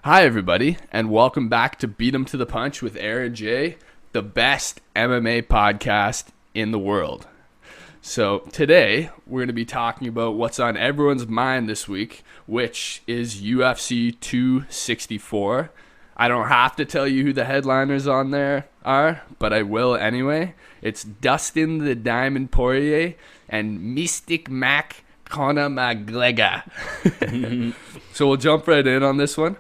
Hi, everybody, and welcome back to Beat 'em to the Punch with Aar and Jay, the best MMA podcast in the world. So today, we're going to be talking about what's on everyone's mind this week, which is UFC 264. I don't have to tell you who the headliners on there are, but I will anyway. It's Dustin the Diamond Poirier and Mystic Mac Conor McGregor. So we'll jump right in on this one.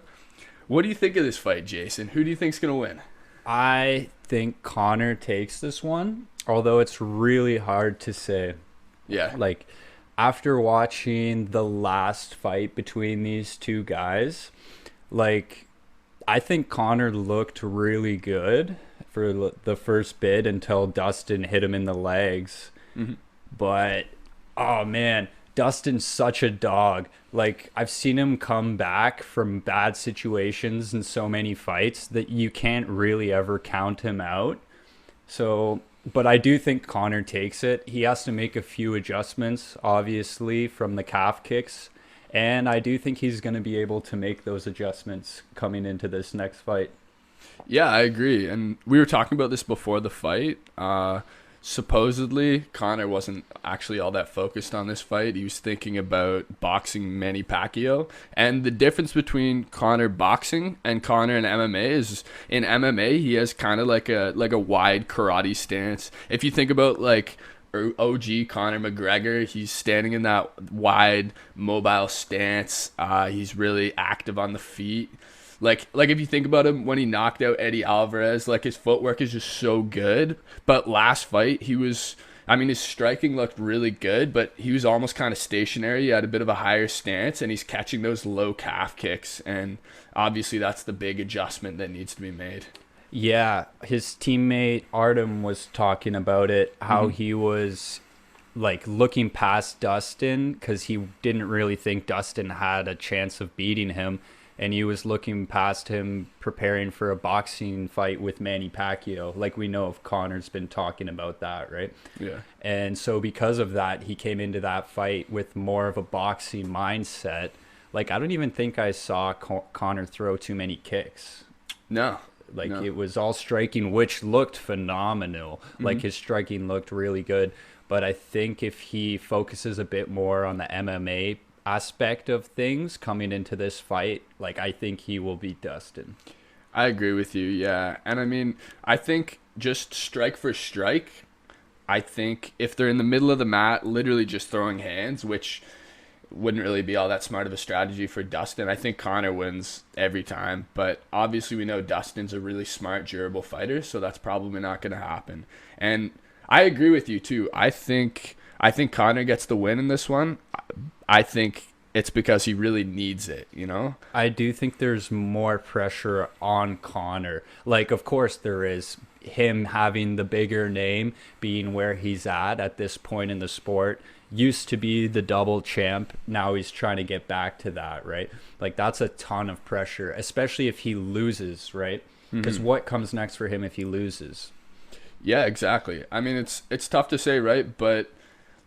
What do you think of this fight, Jason? Who do you think's going to win? I think Conor takes this one, although it's really hard to say. Yeah. Like, after watching the last fight between these two guys, I think Conor looked really good for the first bit until Dustin hit him in the legs. Mm-hmm. But, oh man, Dustin's such a dog. I've seen him come back from bad situations in so many fights that you can't really ever count him out. So, but I do think Conor takes it. He has to make a few adjustments, obviously, from the calf kicks. And I do think he's going to be able to make those adjustments coming into this next fight. Yeah, I agree. And we were talking about this before the fight. Supposedly, Conor wasn't actually all that focused on this fight. He was thinking about boxing Manny Pacquiao. And the difference between Conor boxing and Conor in MMA is in MMA, he has kind of like a wide karate stance. If you think about OG Conor McGregor, he's standing in that wide mobile stance. He's really active on the feet. Like if you think about him when he knocked out Eddie Alvarez, his footwork is just so good. But last fight, his striking looked really good, but he was almost kind of stationary. He had a bit of a higher stance, and he's catching those low calf kicks. And obviously, that's the big adjustment that needs to be made. Yeah, his teammate Artem was talking about it, how he was looking past Dustin because he didn't really think Dustin had a chance of beating him. And he was looking past him, preparing for a boxing fight with Manny Pacquiao. We know if Conor's been talking about that, right? Yeah. And so because of that, he came into that fight with more of a boxing mindset. I don't even think I saw Conor throw too many kicks. No. No. It was all striking, which looked phenomenal. His striking looked really good. But I think if he focuses a bit more on the MMA aspect of things coming into this fight, I think he will beat Dustin. I agree with you, yeah. And I think just strike for strike, I think if they're in the middle of the mat, literally just throwing hands, which wouldn't really be all that smart of a strategy for Dustin, I think Conor wins every time. But obviously we know Dustin's a really smart, durable fighter, so that's probably not going to happen. And I agree with you too. I think Conor gets the win in this one. I think it's because he really needs it, you know? I do think there's more pressure on Conor. Of course there is, him having the bigger name, being where he's at this point in the sport. Used to be the double champ. Now he's trying to get back to that, right? That's a ton of pressure, especially if he loses, right? Because what comes next for him if he loses? Yeah, exactly. It's tough to say, right? But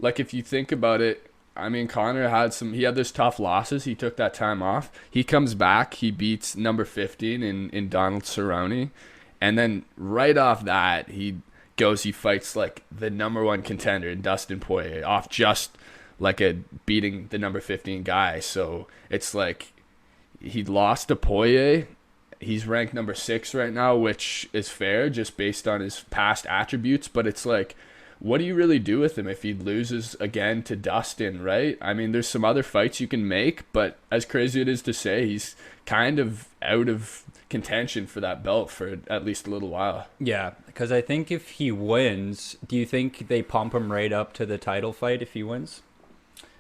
if you think about it, Conor had those tough losses. He took that time off. He comes back. He beats number 15 in Donald Cerrone. And then right off that, he fights the number one contender in Dustin Poirier off just beating the number 15 guy. So it's he lost to Poirier. He's ranked number 6 right now, which is fair just based on his past attributes. But it's what do you really do with him if he loses again to Dustin, right? There's some other fights you can make, but as crazy it is to say, he's kind of out of contention for that belt for at least a little while. Yeah, because I think if he wins, do you think they pump him right up to the title fight if he wins?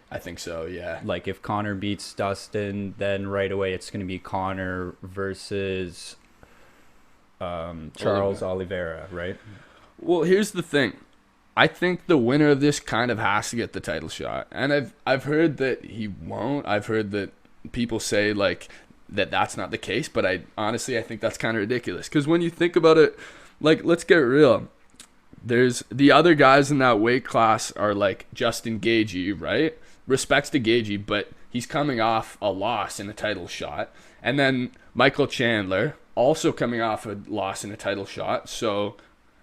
I think so, yeah. If Conor beats Dustin, then right away it's going to be Conor versus Charles Oliveira, right? Well, here's the thing. I think the winner of this kind of has to get the title shot. And I've heard that he won't. I've heard that people say that's not the case, but I think that's kind of ridiculous. Because when you think about it, let's get real. There's the other guys in that weight class are Justin Gaethje, right? Respects to Gaethje, but he's coming off a loss in a title shot. And then Michael Chandler, also coming off a loss in a title shot. So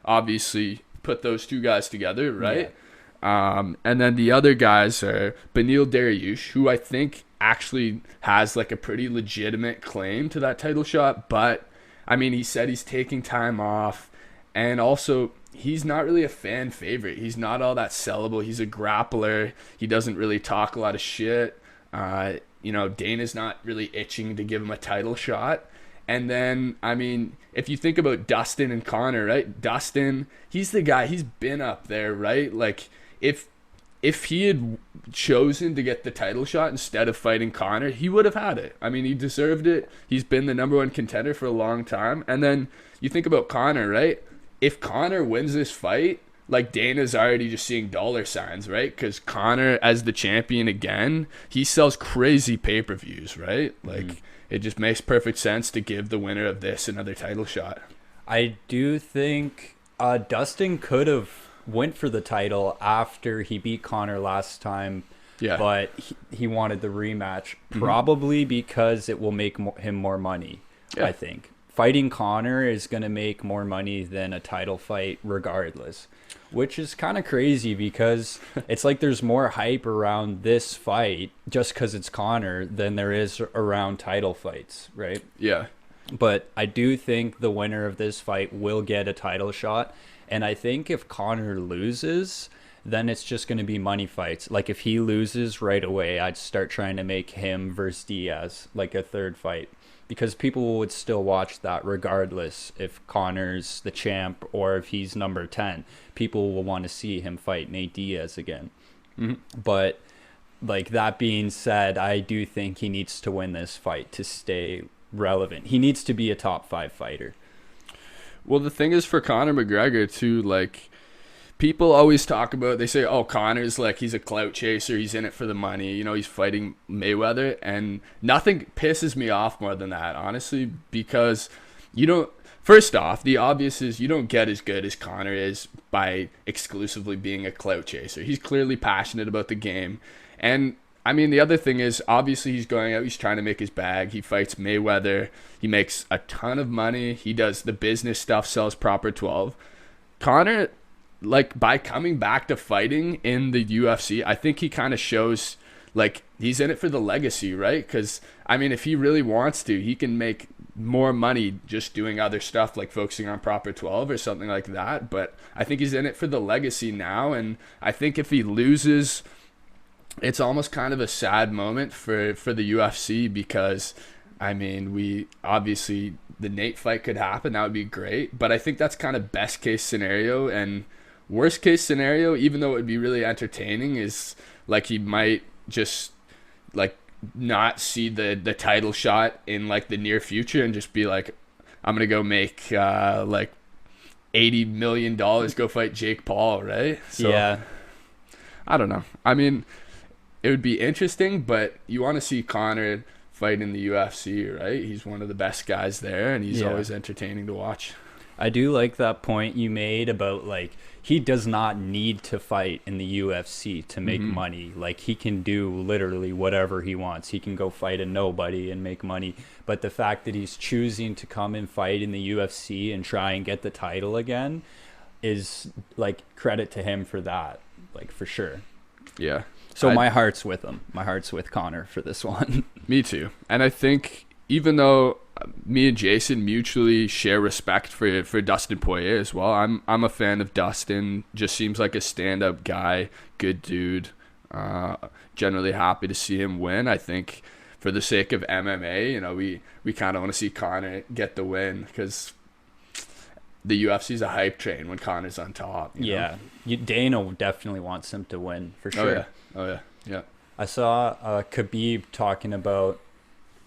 obviously put those two guys together, right? Yeah. And then the other guys are Beneil Dariush, who I think actually has like a pretty legitimate claim to that title shot. But, I mean, he said he's taking time off. And also, he's not really a fan favorite. He's not all that sellable. He's a grappler. He doesn't really talk a lot of shit. Dana's not really itching to give him a title shot. And then, I mean, if you think about Dustin and Conor, right? Dustin, he's the guy. He's been up there, right? Like, if he had chosen to get the title shot instead of fighting Conor, he would have had it. I mean, he deserved it. He's been the number one contender for a long time. And then you think about Conor, right? If Conor wins this fight, like, Dana's already just seeing dollar signs, right? Because Conor, as the champion again, he sells crazy pay-per-views, right? Like, it just makes perfect sense to give the winner of this another title shot. I do think Dustin could have went for the title after he beat Conor last time, but he wanted the rematch, probably because it will make him more money, I think. Fighting Conor is going to make more money than a title fight regardless, which is kind of crazy because it's like there's more hype around this fight just because it's Conor than there is around title fights, right? Yeah. But I do think the winner of this fight will get a title shot. And I think if Conor loses, then it's just going to be money fights. Like, if he loses right away, I'd start trying to make him versus Diaz like a third fight. Because people would still watch that regardless if Conor's the champ or if he's number 10. People will want to see him fight Nate Diaz again. But, like, that being said, I do think he needs to win this fight to stay relevant. He needs to be a top 5 fighter. Well, the thing is for Conor McGregor, too, like, people always talk about, they say, oh, Conor's like, he's a clout chaser, he's in it for the money, you know, he's fighting Mayweather, and nothing pisses me off more than that, honestly, because first off, the obvious is you don't get as good as Conor is by exclusively being a clout chaser. He's clearly passionate about the game, and I mean, the other thing is, obviously, he's going out, he's trying to make his bag, he fights Mayweather, he makes a ton of money, he does the business stuff, sells Proper 12. Conor, like, by coming back to fighting in the UFC, I think he kind of shows, like, he's in it for the legacy, right? Because, I mean, if he really wants to, he can make more money just doing other stuff, like focusing on Proper 12 or something like that. But I think he's in it for the legacy now, and I think if he loses, it's almost kind of a sad moment for the UFC because, I mean, the Nate fight could happen. That would be great. But I think that's kind of best case scenario, and worst case scenario, even though it would be really entertaining, is like he might just like not see the title shot in like the near future and just be like, I'm gonna go make like $80 million, go fight Jake Paul, right? So, yeah, I don't know. I mean, it would be interesting, but you want to see Conor fight in the UFC, right? He's one of the best guys there, and he's always entertaining to watch. I do like that point you made about, like, he does not need to fight in the UFC to make money. Like, he can do literally whatever he wants. He can go fight a nobody and make money. But the fact that he's choosing to come and fight in the UFC and try and get the title again is, like, credit to him for that, like, for sure. Yeah. So my heart's with him. My heart's with Conor for this one. Me too. And I think even though me and Jason mutually share respect for Dustin Poirier as well, I'm a fan of Dustin. Just seems like a stand-up guy, good dude. Generally happy to see him win. I think for the sake of MMA, you know, we kind of want to see Conor get the win because the UFC's a hype train when Conor's on top. You know? Dana definitely wants him to win for sure. Oh yeah. I saw Khabib talking about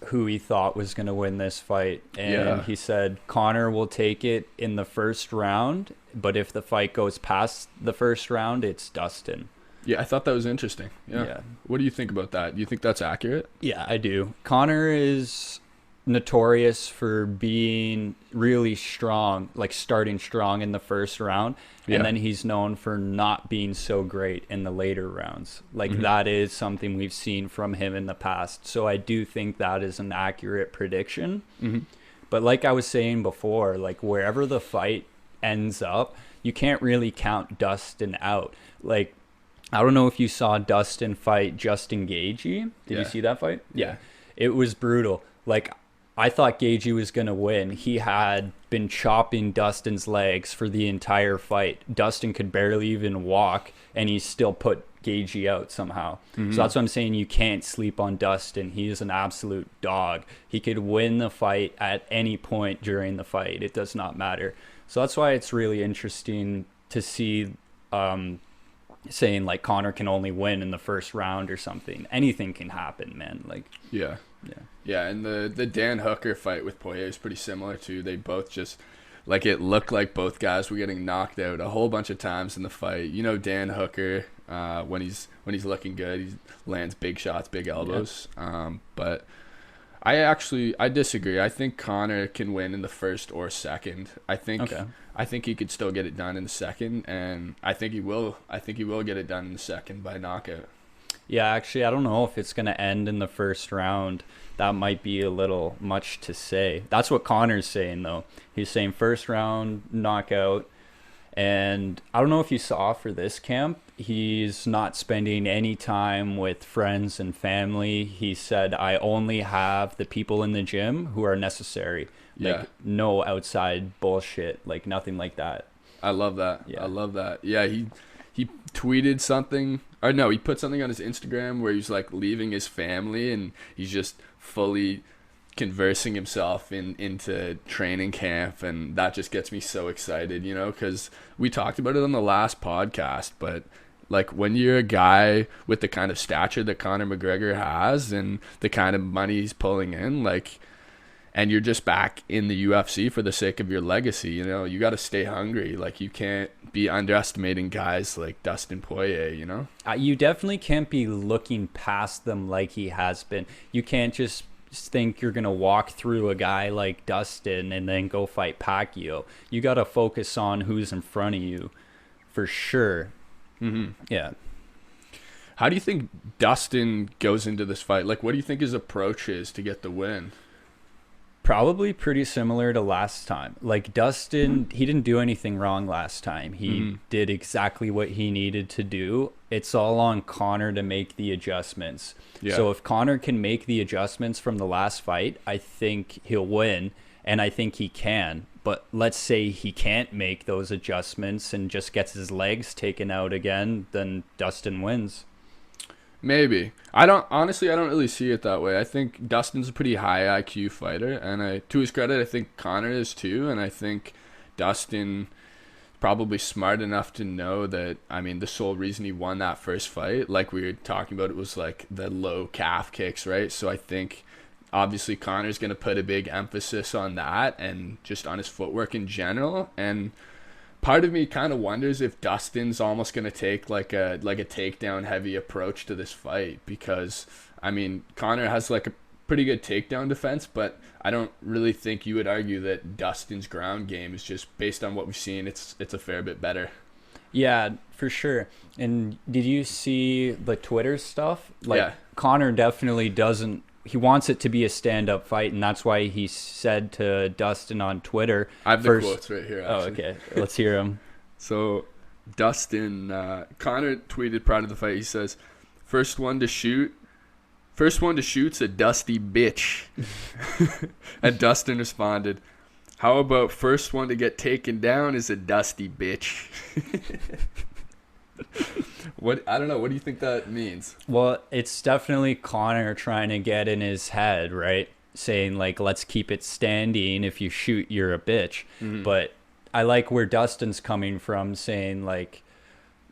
who he thought was going to win this fight, and he said Conor will take it in the first round, but if the fight goes past the first round, it's Dustin. Yeah, I thought that was interesting. Yeah. What do you think about that? Do you think that's accurate? Yeah, I do. Conor is notorious for being really strong, like starting strong in the first round, and then he's known for not being so great in the later rounds. Like that is something we've seen from him in the past. So I do think that is an accurate prediction. But like I was saying before, like wherever the fight ends up, you can't really count Dustin out. Like, I don't know if you saw Dustin fight Justin Gaethje. Did you see that fight? Yeah. It was brutal. Like, I thought Gaethje was going to win. He had been chopping Dustin's legs for the entire fight. Dustin could barely even walk, and he still put Gaethje out somehow. So that's what I'm saying. You can't sleep on Dustin. He is an absolute dog. He could win the fight at any point during the fight. It does not matter. So that's why it's really interesting to see saying like Conor can only win in the first round or something. Anything can happen, man. Like Yeah, and the Dan Hooker fight with Poirier is pretty similar too. They both just, like, it looked like both guys were getting knocked out a whole bunch of times in the fight. You know, Dan Hooker, when he's looking good, he lands big shots, big elbows. But I disagree. I think Conor can win in the first or second. I think he could still get it done in the second, and I think he will. I think he will get it done in the second by knockout. Yeah, actually, I don't know if it's going to end in the first round. That might be a little much to say. That's what Conor's saying, though. He's saying first round knockout. And I don't know if you saw for this camp, he's not spending any time with friends and family. He said, I only have the people in the gym who are necessary. Like, no outside bullshit, like nothing like that. I love that. Yeah. I love that. Yeah, he tweeted something, or no, he put something on his Instagram where he's like leaving his family and he's just fully conversing himself into training camp, and that just gets me so excited, you know, because we talked about it on the last podcast, but like when you're a guy with the kind of stature that Conor McGregor has and the kind of money he's pulling in, like, and you're just back in the UFC for the sake of your legacy, you know, you got to stay hungry. Like, you can't be underestimating guys like Dustin Poirier, you know? You definitely can't be looking past them like he has been. You can't just think you're going to walk through a guy like Dustin and then go fight Pacquiao. You got to focus on who's in front of you for sure. Yeah. How do you think Dustin goes into this fight? Like, what do you think his approach is to get the win? Probably pretty similar to last time. Like, Dustin, he didn't do anything wrong last time. He did exactly what he needed to do. It's all on Conor to make the adjustments. Yeah. So if Conor can make the adjustments from the last fight, I think he'll win, and I think he can. But let's say he can't make those adjustments and just gets his legs taken out again, then Dustin wins. Maybe. I don't really see it that way. I think Dustin's a pretty high IQ fighter, and to his credit, I think Conor is too, and I think Dustin probably smart enough to know that, I mean, the sole reason he won that first fight, like we were talking about, it was like the low calf kicks, right? So I think obviously Conor's going to put a big emphasis on that and just on his footwork in general, and part of me kind of wonders if Dustin's almost going to take like a takedown heavy approach to this fight, because I mean, Conor has like a pretty good takedown defense, but I don't really think you would argue that Dustin's ground game is, just based on what we've seen, it's a fair bit better. Yeah, for sure. And did you see the Twitter stuff? Like, Conor definitely doesn't. He wants it to be a stand-up fight, and that's why he said to Dustin on Twitter. I have the quotes right here, actually. Oh, okay. Let's hear them. So, Dustin, Conor tweeted prior to the fight, he says, first one to shoot's a dusty bitch. And Dustin responded, how about first one to get taken down is a dusty bitch? I don't know. What do you think that means? Well, it's definitely Conor trying to get in his head, right? Saying, like, let's keep it standing. If you shoot, you're a bitch. But I like where Dustin's coming from, saying, like,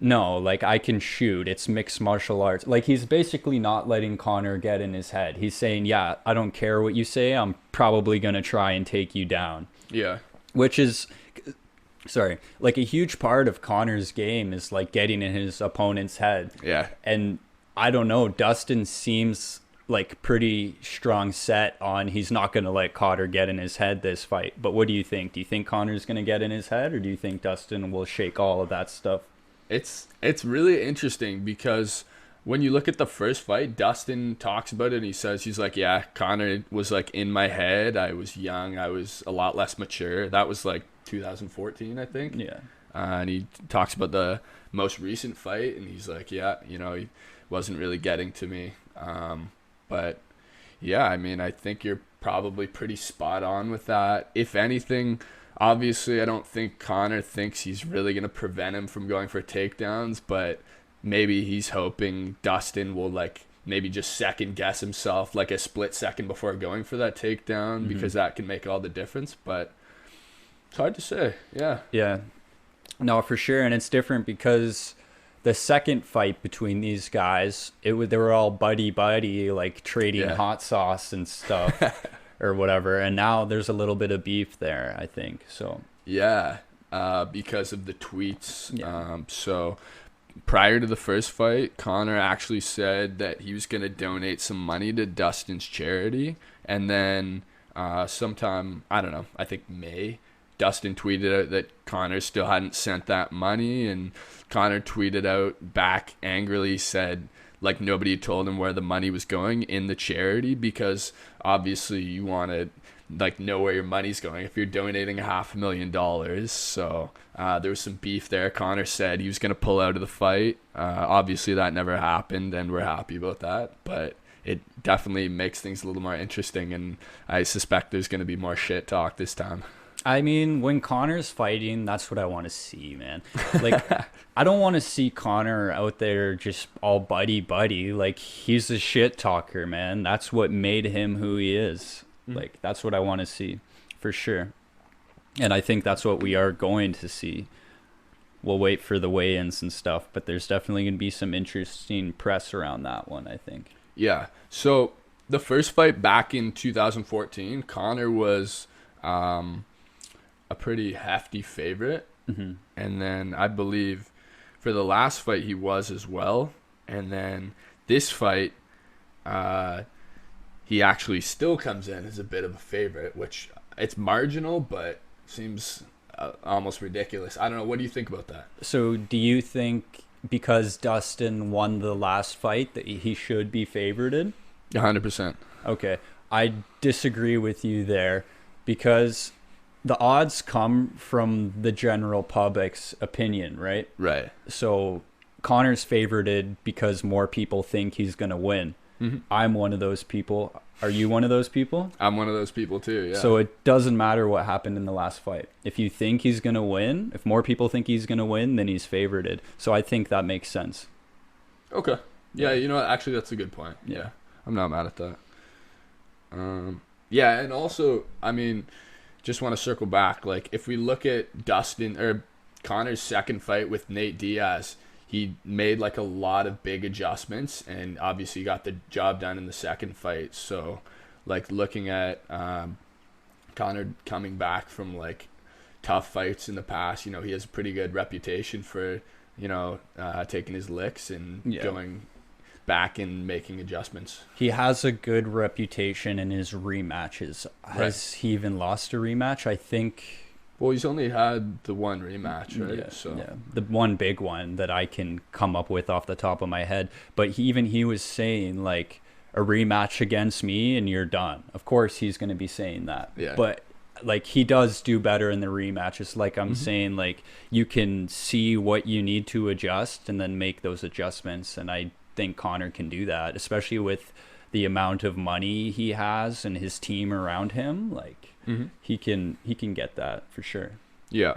no, like, I can shoot. It's mixed martial arts. Like, he's basically not letting Conor get in his head. He's saying, yeah, I don't care what you say. I'm probably going to try and take you down. Yeah. Which is... like a huge part of Conor's game is like getting in his opponent's head. Yeah. And I don't know, Dustin seems like pretty strong set on he's not going to let Conor get in his head this fight. But what do you think? Do you think Conor's going to get in his head, or do you think Dustin will shake all of that stuff? It's really interesting because when you look at the first fight, Dustin talks about it and he says, he's like, yeah, Conor was like in my head. I was young. I was a lot less mature. That was like 2014, I think. Yeah. And he talks about the most recent fight and he's like, yeah, you know, he wasn't really getting to me. But yeah, I mean, I think you're probably pretty spot on with that. If anything, obviously, I don't think Conor thinks he's really going to prevent him from going for takedowns, but maybe he's hoping Dustin will like maybe just second guess himself like a split second before going for that takedown because that can make all the difference. But it's hard to say. Yeah. No, for sure. And it's different because the second fight between these guys, they were all buddy, like trading hot sauce and stuff or whatever. And now there's a little bit of beef there, I think. So yeah, because of the tweets. So prior to the first fight, Conor actually said that he was going to donate some money to Dustin's charity. And then sometime, I don't know, I think May, Dustin tweeted out that Conor still hadn't sent that money, and Conor tweeted out back angrily, said like nobody had told him where the money was going in the charity, because obviously you want to like know where your money's going if you're donating $500,000. So there was some beef there. Conor said he was going to pull out of the fight. Obviously that never happened, and we're happy about that, but it definitely makes things a little more interesting, and I suspect there's going to be more shit talk this time. I mean, when Conor's fighting, that's what I want to see, man. Like, I don't want to see Conor out there just all buddy. Like, he's a shit talker, man. That's what made him who he is. Like, that's what I want to see, for sure. And I think that's what we are going to see. We'll wait for the weigh-ins and stuff, but there's definitely going to be some interesting press around that one, I think. Yeah. So, the first fight back in 2014, Conor was a pretty hefty favorite. And then I believe for the last fight he was as well. And then this fight, he actually still comes in as a bit of a favorite, which it's marginal, but seems almost ridiculous. I don't know. What do you think about that? So do you think because Dustin won the last fight that he should be favorited? 100%. Okay. I disagree with you there, because the odds come from the general public's opinion, right? Right. So Conor's favorited because more people think he's going to win. I'm one of those people. Are you one of those people? I'm one of those people too, yeah. So it doesn't matter what happened in the last fight. If you think he's going to win, if more people think he's going to win, then he's favorited. So I think that makes sense. Okay. Yeah, you know what? Actually, that's a good point. Yeah. I'm not mad at that. Yeah, and also, I mean, just want to circle back. Like, if we look at Dustin or Conor's second fight with Nate Diaz, he made like a lot of big adjustments, and obviously got the job done in the second fight. So, like, looking at Conor coming back from like tough fights in the past, you know, he has a pretty good reputation for, you know, taking his licks and going back and making adjustments. He has a good reputation in his rematches. Has he even lost a rematch? I think. Well, he's only had the one rematch, right? Yeah, the one big one that I can come up with off the top of my head. But he was saying like a rematch against me and you're done. Of course, he's going to be saying that. Yeah. But like, he does do better in the rematches. Like I'm saying, like, you can see what you need to adjust and then make those adjustments. And I think Conor can do that, especially with the amount of money he has and his team around him. Like, he can get that for sure. Yeah,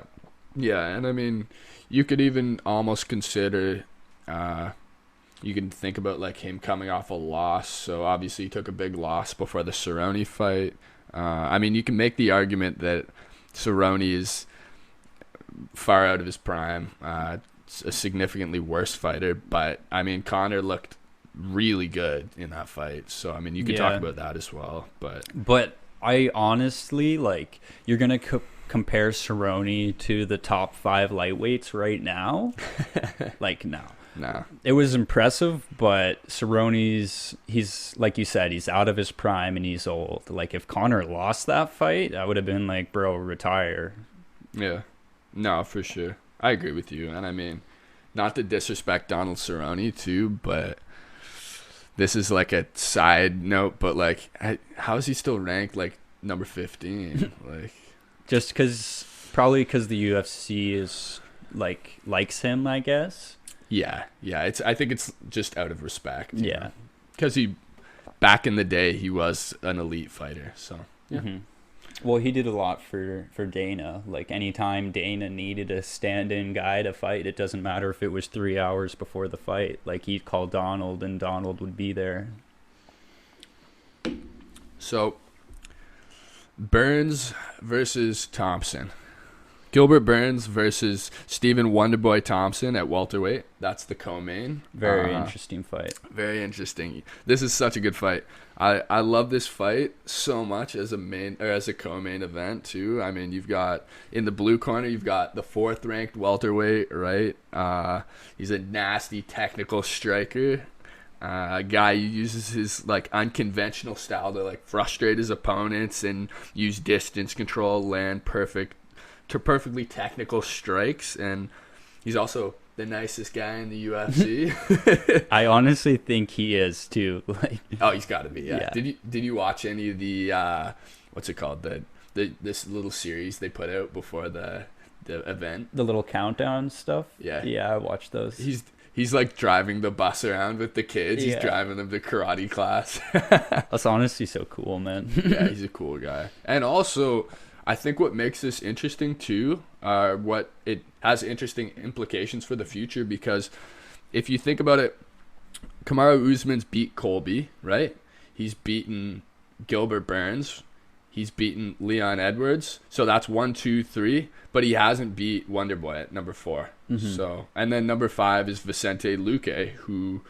and I mean, you could even almost consider, you can think about like him coming off a loss. So obviously he took a big loss before the Cerrone fight. I mean, you can make the argument that Cerrone is far out of his prime. A significantly worse fighter, but I mean, Conor looked really good in that fight. So I mean, you could talk about that as well. But I honestly, like, you're gonna compare Cerrone to the top 5 lightweights right now? Like, no. Nah. It was impressive, but Cerrone's, he's, like you said, he's out of his prime and he's old. Like, if Conor lost that fight, I would have been like, bro, retire. Yeah. No, for sure. I agree with you. And I mean, not to disrespect Donald Cerrone too, but this is like a side note, but like, how is he still ranked like number 15? Like, Just because, probably because the UFC is like, likes him, I guess. yeah. I think it's just out of respect. Yeah. Because back in the day, he was an elite fighter. So, yeah. Mm-hmm. Well, he did a lot for Dana. Like, anytime Dana needed a stand-in guy to fight, it doesn't matter if it was 3 hours before the fight. Like, he'd call Donald, and Donald would be there. So, Burns versus Thompson. Gilbert Burns versus Stephen Wonderboy Thompson at welterweight. That's the co-main. Very interesting fight. Very interesting. This is such a good fight. I love this fight so much as a co-main event too. I mean, you've got in the blue corner, you've got the 4th ranked welterweight, right? He's a nasty technical striker. A guy who uses his like unconventional style to like frustrate his opponents and use distance control, land perfectly technical strikes, and he's also the nicest guy in the UFC. I honestly think he is too. Like, oh, he's got to be. Yeah. Yeah. Did you watch any of the what's it called, this little series they put out before the event? the little countdown stuff. Yeah. Yeah, I watched those. He's like driving the bus around with the kids. He's Yeah. driving them to karate class. That's honestly so cool, man. Yeah, he's a cool guy. And also, I think what makes this interesting too, what it has interesting implications for the future, because if you think about it, Kamaru Usman's beat Colby, right? He's beaten Gilbert Burns. He's beaten Leon Edwards. So that's 1, 2, 3. But he hasn't beat Wonderboy at number 4. Mm-hmm. So, and then number 5 is Vicente Luque, who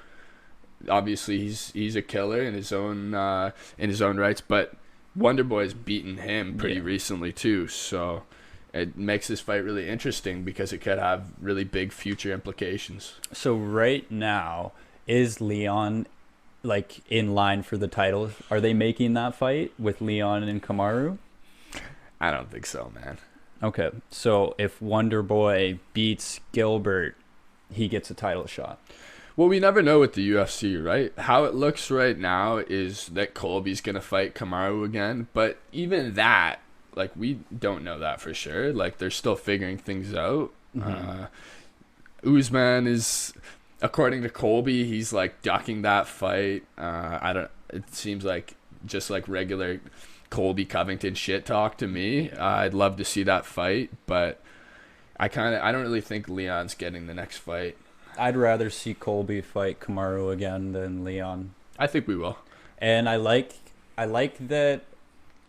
obviously he's a killer in his own rights. But Wonderboy's beaten him pretty recently too. So it makes this fight really interesting because it could have really big future implications. So right now, is Leon like in line for the title? Are they making that fight with Leon and Kamaru? I don't think so, man. Okay, so if Wonderboy beats Gilbert, he gets a title shot. Well, we never know with the UFC, right? How it looks right now is that Colby's going to fight Kamaru again. But even that, like, we don't know that for sure. Like, they're still figuring things out. Mm-hmm. Usman is, according to Colby, he's, like, ducking that fight. It seems like just, like, regular Colby Covington shit talk to me. I'd love to see that fight. But I don't really think Leon's getting the next fight. I'd rather see Colby fight Kamaru again than Leon. I think we will. And I like that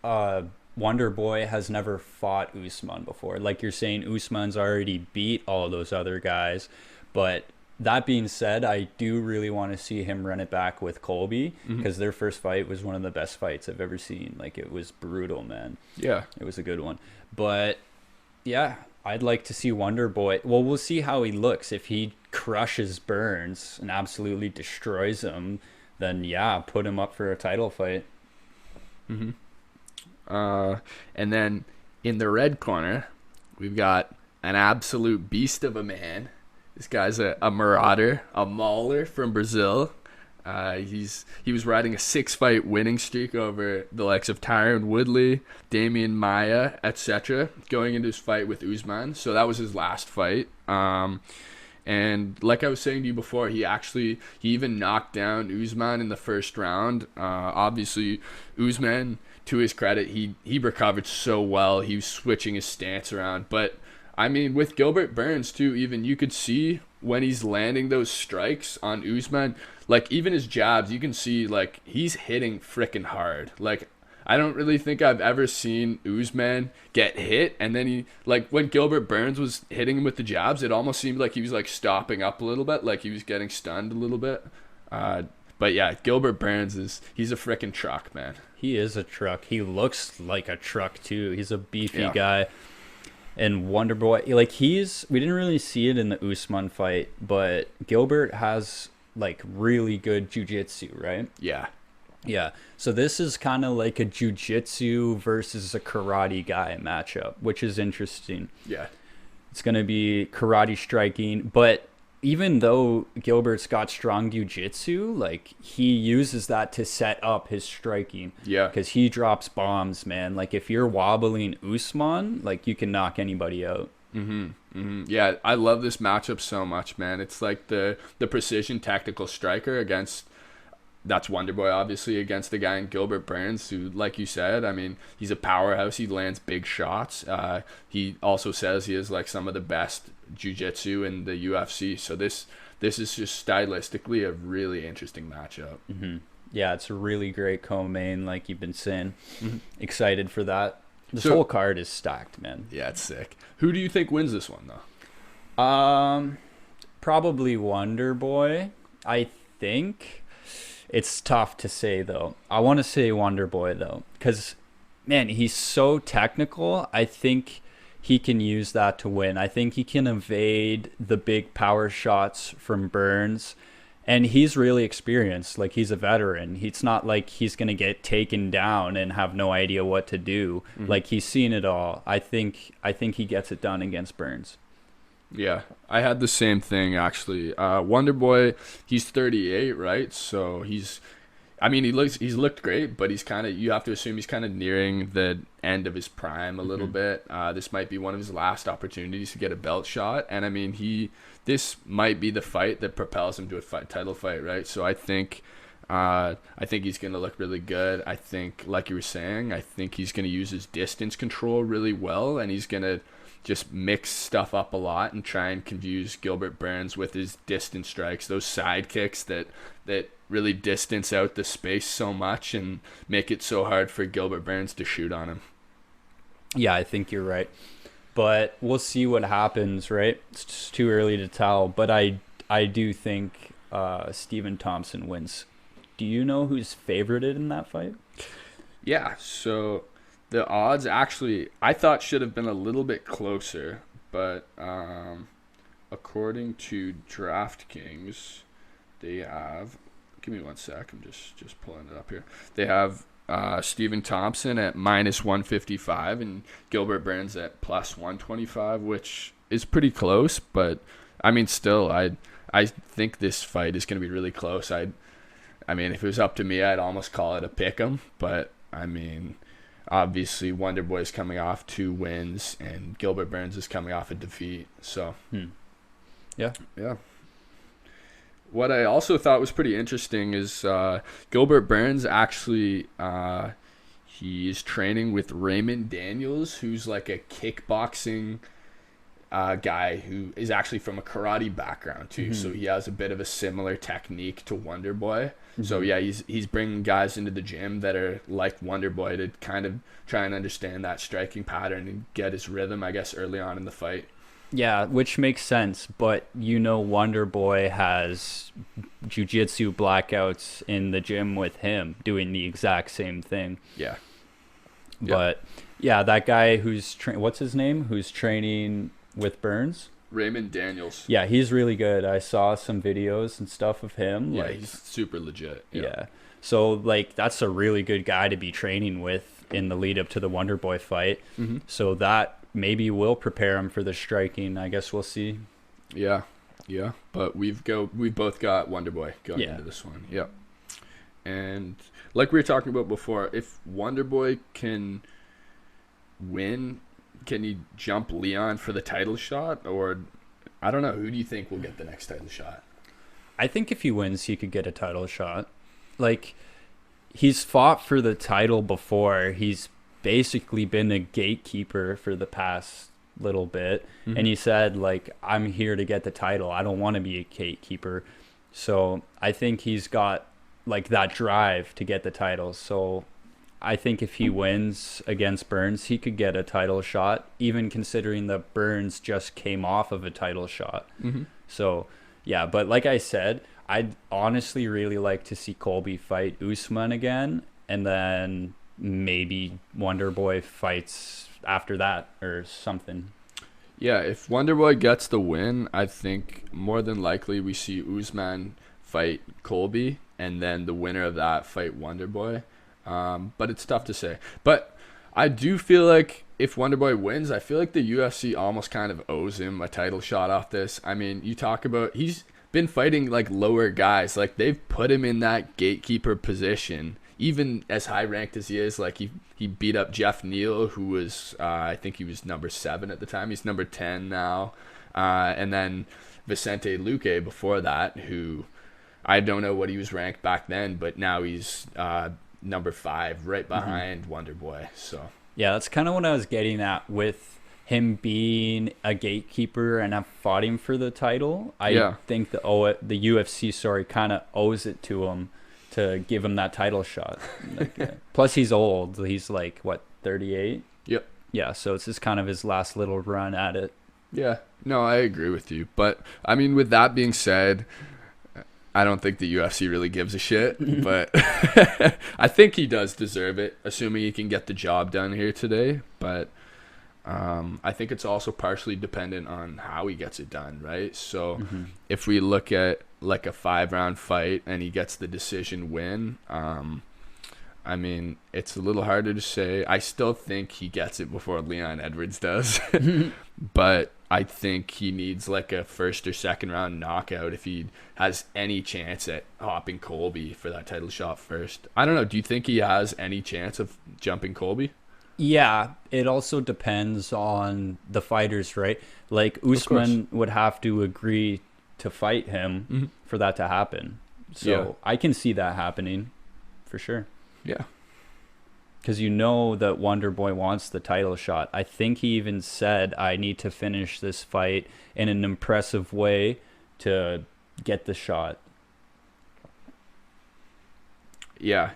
Wonderboy has never fought Usman before. Like you're saying, Usman's already beat all of those other guys. But that being said, I do really want to see him run it back with Colby, because their first fight was one of the best fights I've ever seen. Like, it was brutal, man. Yeah. It was a good one. But, yeah, I'd like to see Wonderboy. Well, we'll see how he looks. If he crushes Burns and absolutely destroys him, then yeah, put him up for a title fight. Mm-hmm. And then in the red corner, we've got an absolute beast of a man. This guy's a marauder, a mauler from Brazil. He was riding a 6-fight winning streak over the likes of Tyron Woodley, Damian Maia, etc., going into his fight with Usman. So that was his last fight. And like I was saying to you before, he even knocked down Usman in the first round. Obviously, Usman, to his credit, he recovered so well. He was switching his stance around. But, I mean, with Gilbert Burns, too, even you could see when he's landing those strikes on Usman, like, even his jabs, you can see, like, he's hitting freaking hard. Like, I don't really think I've ever seen Usman get hit, and then he, like, when Gilbert Burns was hitting him with the jabs, it almost seemed like he was, like, stopping up a little bit, like he was getting stunned a little bit. But, yeah, Gilbert Burns he's a freaking truck, man. He is a truck. He looks like a truck, too. He's a beefy guy. And Wonderboy, like we didn't really see it in the Usman fight, but Gilbert has like really good jiu-jitsu, right? Yeah. Yeah. So this is kind of like a jiu-jitsu versus a karate guy matchup, which is interesting. Yeah. It's going to be karate striking, but even though Gilbert's got strong jiu-jitsu, like he uses that to set up his striking. Yeah. Because he drops bombs, man. Like if you're wobbling Usman, like you can knock anybody out. Yeah, I love this matchup so much, man. It's like the precision tactical striker against, that's Wonderboy obviously, against the guy in Gilbert Burns who, like you said, I mean, he's a powerhouse. He lands big shots. He also says he has like some of the best jiu-jitsu in the UFC. So this is just stylistically a really interesting matchup. Yeah, it's a really great co-main, like you've been saying. Excited for that. This So- whole card is stacked, man. Yeah, it's sick. Who do you think wins this one though? Probably Wonderboy. I think it's tough to say though. I want to say Wonderboy though, because man, he's so technical. I think he can use that to win. I think he can evade the big power shots from Burns. And he's really experienced. Like he's a veteran. It's not like he's gonna get taken down and have no idea what to do. Like he's seen it all. I think he gets it done against Burns. Yeah, I had the same thing actually. Wonderboy, he's 38, right? So he's looked great, but he's kind of, you have to assume he's kind of nearing the end of his prime a little bit. This might be one of his last opportunities to get a belt shot, and I mean this might be the fight that propels him to a title fight, right? So I think he's gonna look really good. I think, like you were saying, I think he's gonna use his distance control really well, and he's gonna just mix stuff up a lot and try and confuse Gilbert Burns with his distance strikes, those side kicks that really distance out the space so much and make it so hard for Gilbert Burns to shoot on him. Yeah, I think you're right. But we'll see what happens, right? It's just too early to tell. But I do think Stephen Thompson wins. Do you know who's favorited in that fight? Yeah, so the odds actually, I thought should have been a little bit closer, but according to DraftKings, they have, give me one sec, I'm just pulling it up here. They have Stephen Thompson at -155 and Gilbert Burns at +125, which is pretty close, but I mean, still, I think this fight is going to be really close. I mean, if it was up to me, I'd almost call it a pick'em, but I mean, obviously Wonderboy's coming off 2 wins and Gilbert Burns is coming off a defeat, so Yeah. What I also thought was pretty interesting is Gilbert Burns actually, he's training with Raymond Daniels, who's like a kickboxing guy who is actually from a karate background too. So he has a bit of a similar technique to Wonderboy. So yeah, he's bringing guys into the gym that are like Wonderboy to kind of try and understand that striking pattern and get his rhythm, I guess, early on in the fight. Yeah, which makes sense, but Wonderboy has jiu-jitsu blackouts in the gym with him doing the exact same thing. Yeah. But yeah, that guy who's what's his name? Who's training with Burns? Raymond Daniels. Yeah, he's really good. I saw some videos and stuff of him. Yeah, like, he's super legit. yeah. So like that's a really good guy to be training with in the lead up to the Wonderboy fight. So that maybe will prepare him for the striking. I guess we'll see. Yeah. But we've both got Wonderboy going into this one. Yeah. And like we were talking about before, if Wonderboy can win, can he jump Leon for the title shot? Or I don't know. Who do you think will get the next title shot? I think if he wins, he could get a title shot. Like, he's fought for the title before. He's basically been a gatekeeper for the past little bit. And he said, like, I'm here to get the title. I don't want to be a gatekeeper. So I think he's got, like, that drive to get the title. So I think if he wins against Burns, he could get a title shot, even considering that Burns just came off of a title shot. So, yeah, but like I said, I'd honestly really like to see Colby fight Usman again, and then maybe Wonderboy fights after that or something. Yeah, if Wonderboy gets the win, I think more than likely we see Usman fight Colby, and then the winner of that fight Wonderboy. But it's tough to say. But I do feel like if Wonderboy wins, I feel like the UFC almost kind of owes him a title shot off this. I mean, you talk about he's been fighting like lower guys. Like they've put him in that gatekeeper position. Even as high ranked as he is, like he beat up Jeff Neal, who was I think he was number 7 at the time. He's number 10 now, and then Vicente Luque before that, who I don't know what he was ranked back then, but now he's number 5, right behind Wonderboy. So yeah, that's kind of what I was getting at with him being a gatekeeper, and I've fought him for the title. I think the UFC kind of owes it to him to give him that title shot. Plus he's old. He's like, what, 38? Yep. Yeah, so it's just kind of his last little run at it. Yeah. No, I agree with you. But, I mean, with that being said, I don't think the UFC really gives a shit. But I think he does deserve it, assuming he can get the job done here today. But I think it's also partially dependent on how he gets it done, right? So if we look at like a 5-round fight and he gets the decision win, I mean, it's a little harder to say. I still think he gets it before Leon Edwards does. But I think he needs like a 1st or 2nd round knockout if he has any chance at hopping Colby for that title shot first. I don't know. Do you think he has any chance of jumping Colby? Yeah, it also depends on the fighters, right? Like Usman would have to agree to fight him for that to happen. So I can see that happening for sure. Yeah. Because you know that Wonderboy wants the title shot. I think he even said, I need to finish this fight in an impressive way to get the shot. Yeah.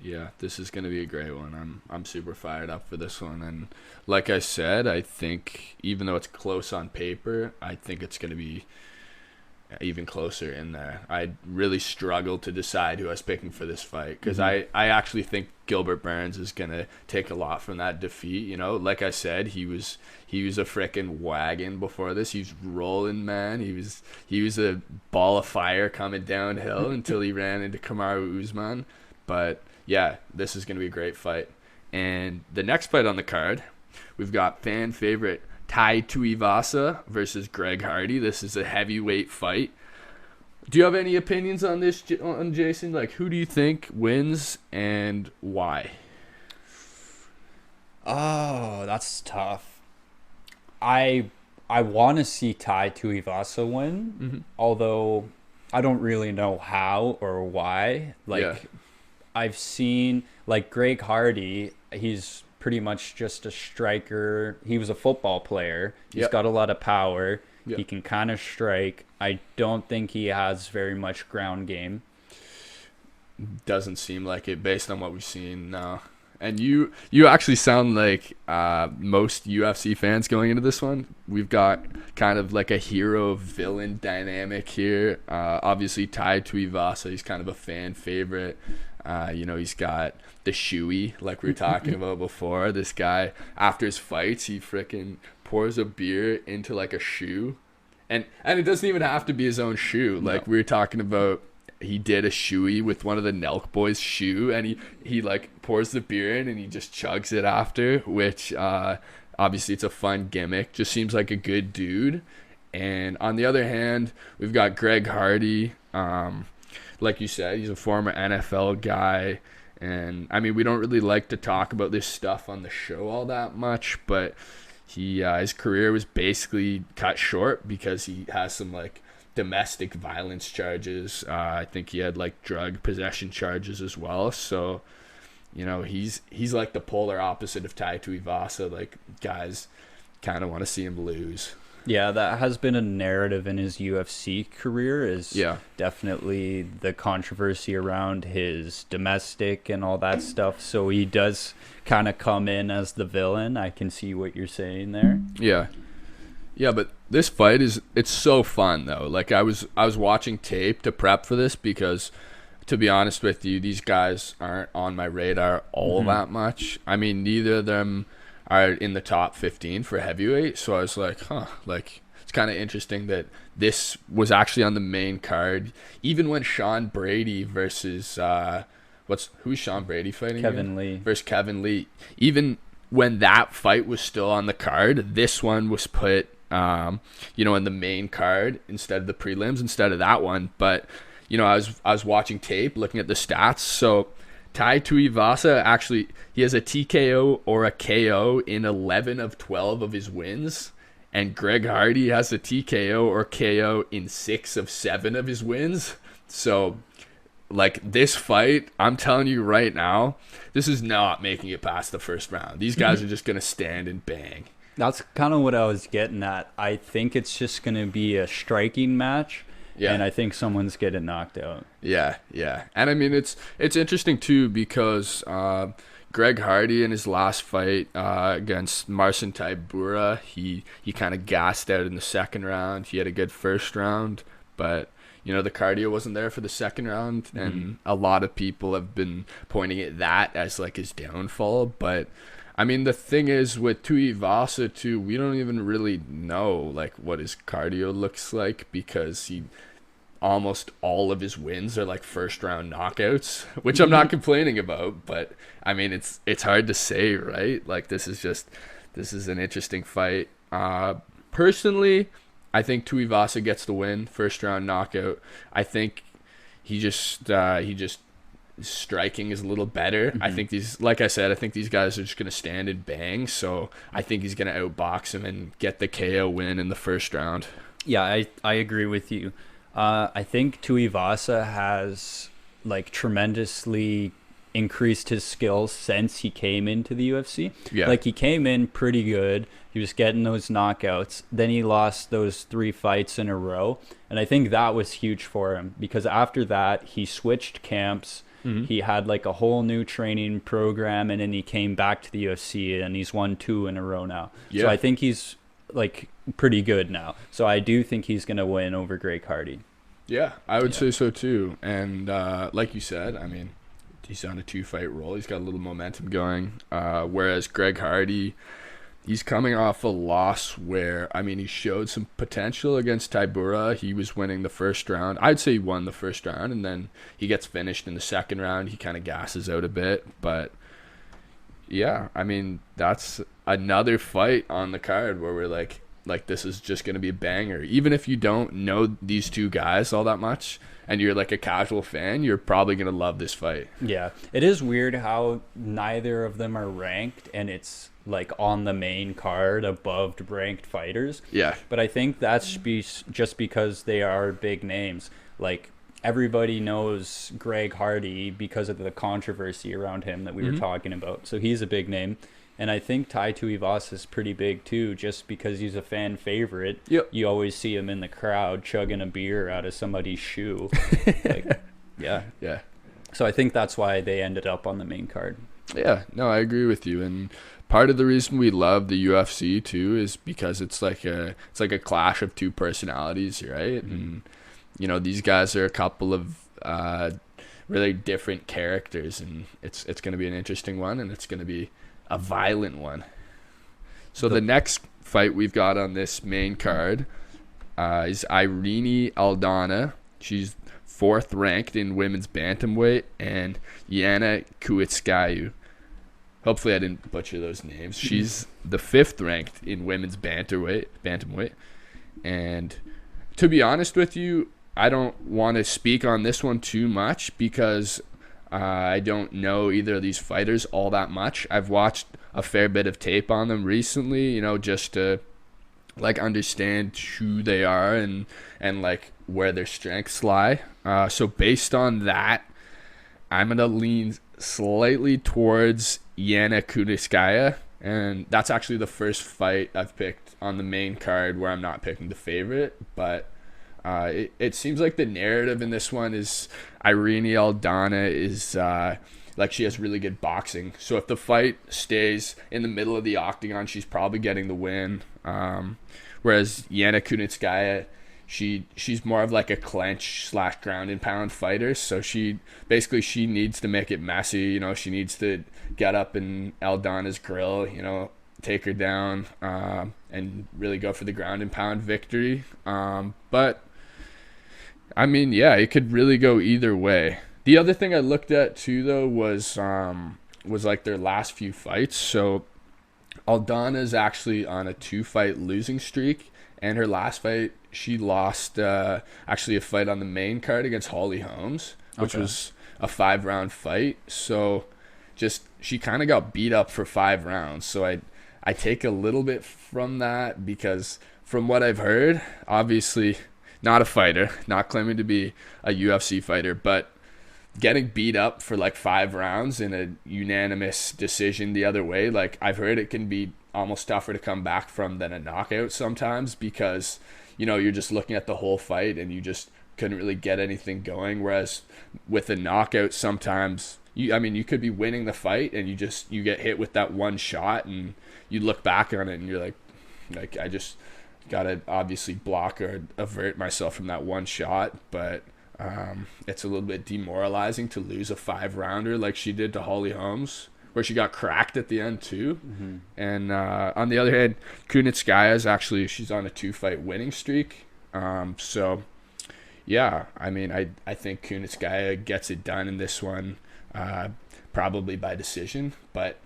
Yeah, this is going to be a great one. I'm super fired up for this one. And like I said, I think even though it's close on paper, I think it's going to be even closer in there. I really struggled to decide who I was picking for this fight because I actually think Gilbert Burns is going to take a lot from that defeat. You know, like I said, he was a freaking wagon before this. He was rolling, man. He was a ball of fire coming downhill until he ran into Kamaru Usman. But yeah, this is going to be a great fight. And the next fight on the card, we've got fan favorite Tai Tuivasa versus Greg Hardy. This is a heavyweight fight. Do you have any opinions on this, on Jason? Like, who do you think wins and why? Oh, that's tough. I want to see Tai Tuivasa win, although I don't really know how or why. I've seen, like, Greg Hardy, he's pretty much just a striker. He was a football player. He's got a lot of power. He can kind of strike. I don't think he has very much ground game. Doesn't seem like it based on what we've seen now. And you actually sound like most UFC fans going into this one. We've got kind of like a hero-villain dynamic here. Obviously, Tai Tuivasa, he's kind of a fan favorite. He's got the shoey, like we were talking about before. This guy, after his fights, he freaking pours a beer into like a shoe. And it doesn't even have to be his own shoe. Like we were talking about, he did a shoey with one of the Nelk boys' shoe, and he like pours the beer in and he just chugs it after, which obviously it's a fun gimmick. Just seems like a good dude. And on the other hand, we've got Greg Hardy. Like you said, he's a former NFL guy. And, I mean, we don't really like to talk about this stuff on the show all that much, but his career was basically cut short because he has some, like, domestic violence charges. I think he had, like, drug possession charges as well. So, you know, he's like the polar opposite of Tai Tuivasa. Like, guys kind of want to see him lose. Yeah, that has been a narrative in his UFC career, is definitely the controversy around his domestic and all that stuff. So he does kind of come in as the villain. I can see what you're saying there. Yeah. Yeah, but this fight it's so fun though. Like I was watching tape to prep for this because, to be honest with you, these guys aren't on my radar all that much. I mean, neither of them are in the top 15 for heavyweight. So I was like, huh, like it's kind of interesting that this was actually on the main card. Even when Sean Brady versus who's Sean Brady fighting? Kevin Lee versus Kevin Lee. Even when that fight was still on the card, this one was put in the main card instead of the prelims, instead of that one. But I was watching tape, looking at the stats. So Tai Tuivasa actually, he has a TKO or a KO in 11 of 12 of his wins. And Greg Hardy has a TKO or KO in 6 of 7 of his wins. So, like, this fight, I'm telling you right now, this is not making it past the first round. These guys are just going to stand and bang. That's kind of what I was getting at. I think it's just going to be a striking match. Yeah. And I think someone's getting knocked out. Yeah. And I mean, it's interesting too because Greg Hardy in his last fight against Marcin Tybura, he kind of gassed out in the second round. He had a good first round, but the cardio wasn't there for the second round, and a lot of people have been pointing at that as like his downfall. But I mean, the thing is with Tuivasa too, we don't even really know like what his cardio looks like because almost all of his wins are like first round knockouts, which I'm not complaining about, but I mean, it's hard to say, right? Like this is an interesting fight. Personally, I think Tuivasa gets the win, first round knockout. I think he just striking is a little better. I think I think these guys are just going to stand and bang. So I think he's going to outbox him and get the KO win in the first round. Yeah, I agree with you. I think Tuivasa has like tremendously increased his skills since he came into the UFC. Yeah. Like he came in pretty good. He was getting those knockouts. Then he lost those 3 fights in a row. And I think that was huge for him because after that, he switched camps. He had like a whole new training program, and then he came back to the UFC and he's won 2 in a row now. Yeah. So I think he's like pretty good now. So I do think he's going to win over Greg Hardy. Yeah, I would say so too. And like you said, I mean, he's on a 2-fight roll. He's got a little momentum going. Whereas Greg Hardy, he's coming off a loss where, I mean, he showed some potential against Tybura. He was winning the first round. I'd say he won the first round, and then he gets finished in the second round. He kind of gasses out a bit. But, yeah, I mean, that's another fight on the card where we're like this is just going to be a banger. Even if you don't know these two guys all that much and you're like a casual fan, you're probably going to love this fight. Yeah. It is weird how neither of them are ranked and it's like on the main card above ranked fighters. Yeah. But I think that's just because they are big names. Like everybody knows Greg Hardy because of the controversy around him that we were talking about. So he's a big name. And I think Tai Tuivasa is pretty big too, just because he's a fan favorite. Yep. You always see him in the crowd chugging a beer out of somebody's shoe. Yeah. So I think that's why they ended up on the main card. Yeah, no, I agree with you. And part of the reason we love the UFC too is because it's like a clash of two personalities, right? And these guys are a couple of really different characters, and it's going to be an interesting one, and it's going to be a violent one. So the next fight we've got on this main card is Irini Aldana. She's 4th ranked in women's bantamweight, and Yana Kuitskayu. Hopefully I didn't butcher those names. She's the 5th ranked in women's bantamweight. And to be honest with you, I don't want to speak on this one too much because I don't know either of these fighters all that much. I've watched a fair bit of tape on them recently, just to like understand who they are and like where their strengths lie. So based on that, I'm gonna lean slightly towards Yana Kunitskaya, and that's actually the first fight I've picked on the main card where I'm not picking the favorite, but it seems like the narrative in this one is Irini Aldana is like she has really good boxing. So if the fight stays in the middle of the octagon, she's probably getting the win. Whereas Yana Kunitskaya, she's more of like a clinch / ground and pound fighter. So she needs to make it messy. She needs to get up in Aldana's grill, take her down and really go for the ground and pound victory. But I mean, yeah, it could really go either way. The other thing I looked at too, though, was like their last few fights. So Aldana's actually on a 2-fight losing streak, and her last fight she lost actually a fight on the main card against Holly Holmes, which was a 5-round fight. So just she kind of got beat up for 5 rounds. So I take a little bit from that, because from what I've heard, obviously not a fighter, not claiming to be a UFC fighter, but getting beat up for like 5 rounds in a unanimous decision the other way, like I've heard it can be almost tougher to come back from than a knockout sometimes, because you're just looking at the whole fight and you just couldn't really get anything going. Whereas with a knockout, sometimes you could be winning the fight and you get hit with that one shot, and you look back on it and you're like I just gotta obviously block or avert myself from that one shot. But it's a little bit demoralizing to lose a 5-rounder like she did to Holly Holmes, where she got cracked at the end too. Mm-hmm. And on the other hand, Kunitskaya she's on a 2-fight winning streak. So yeah, I mean, I think Kunitskaya gets it done in this one, probably by decision. But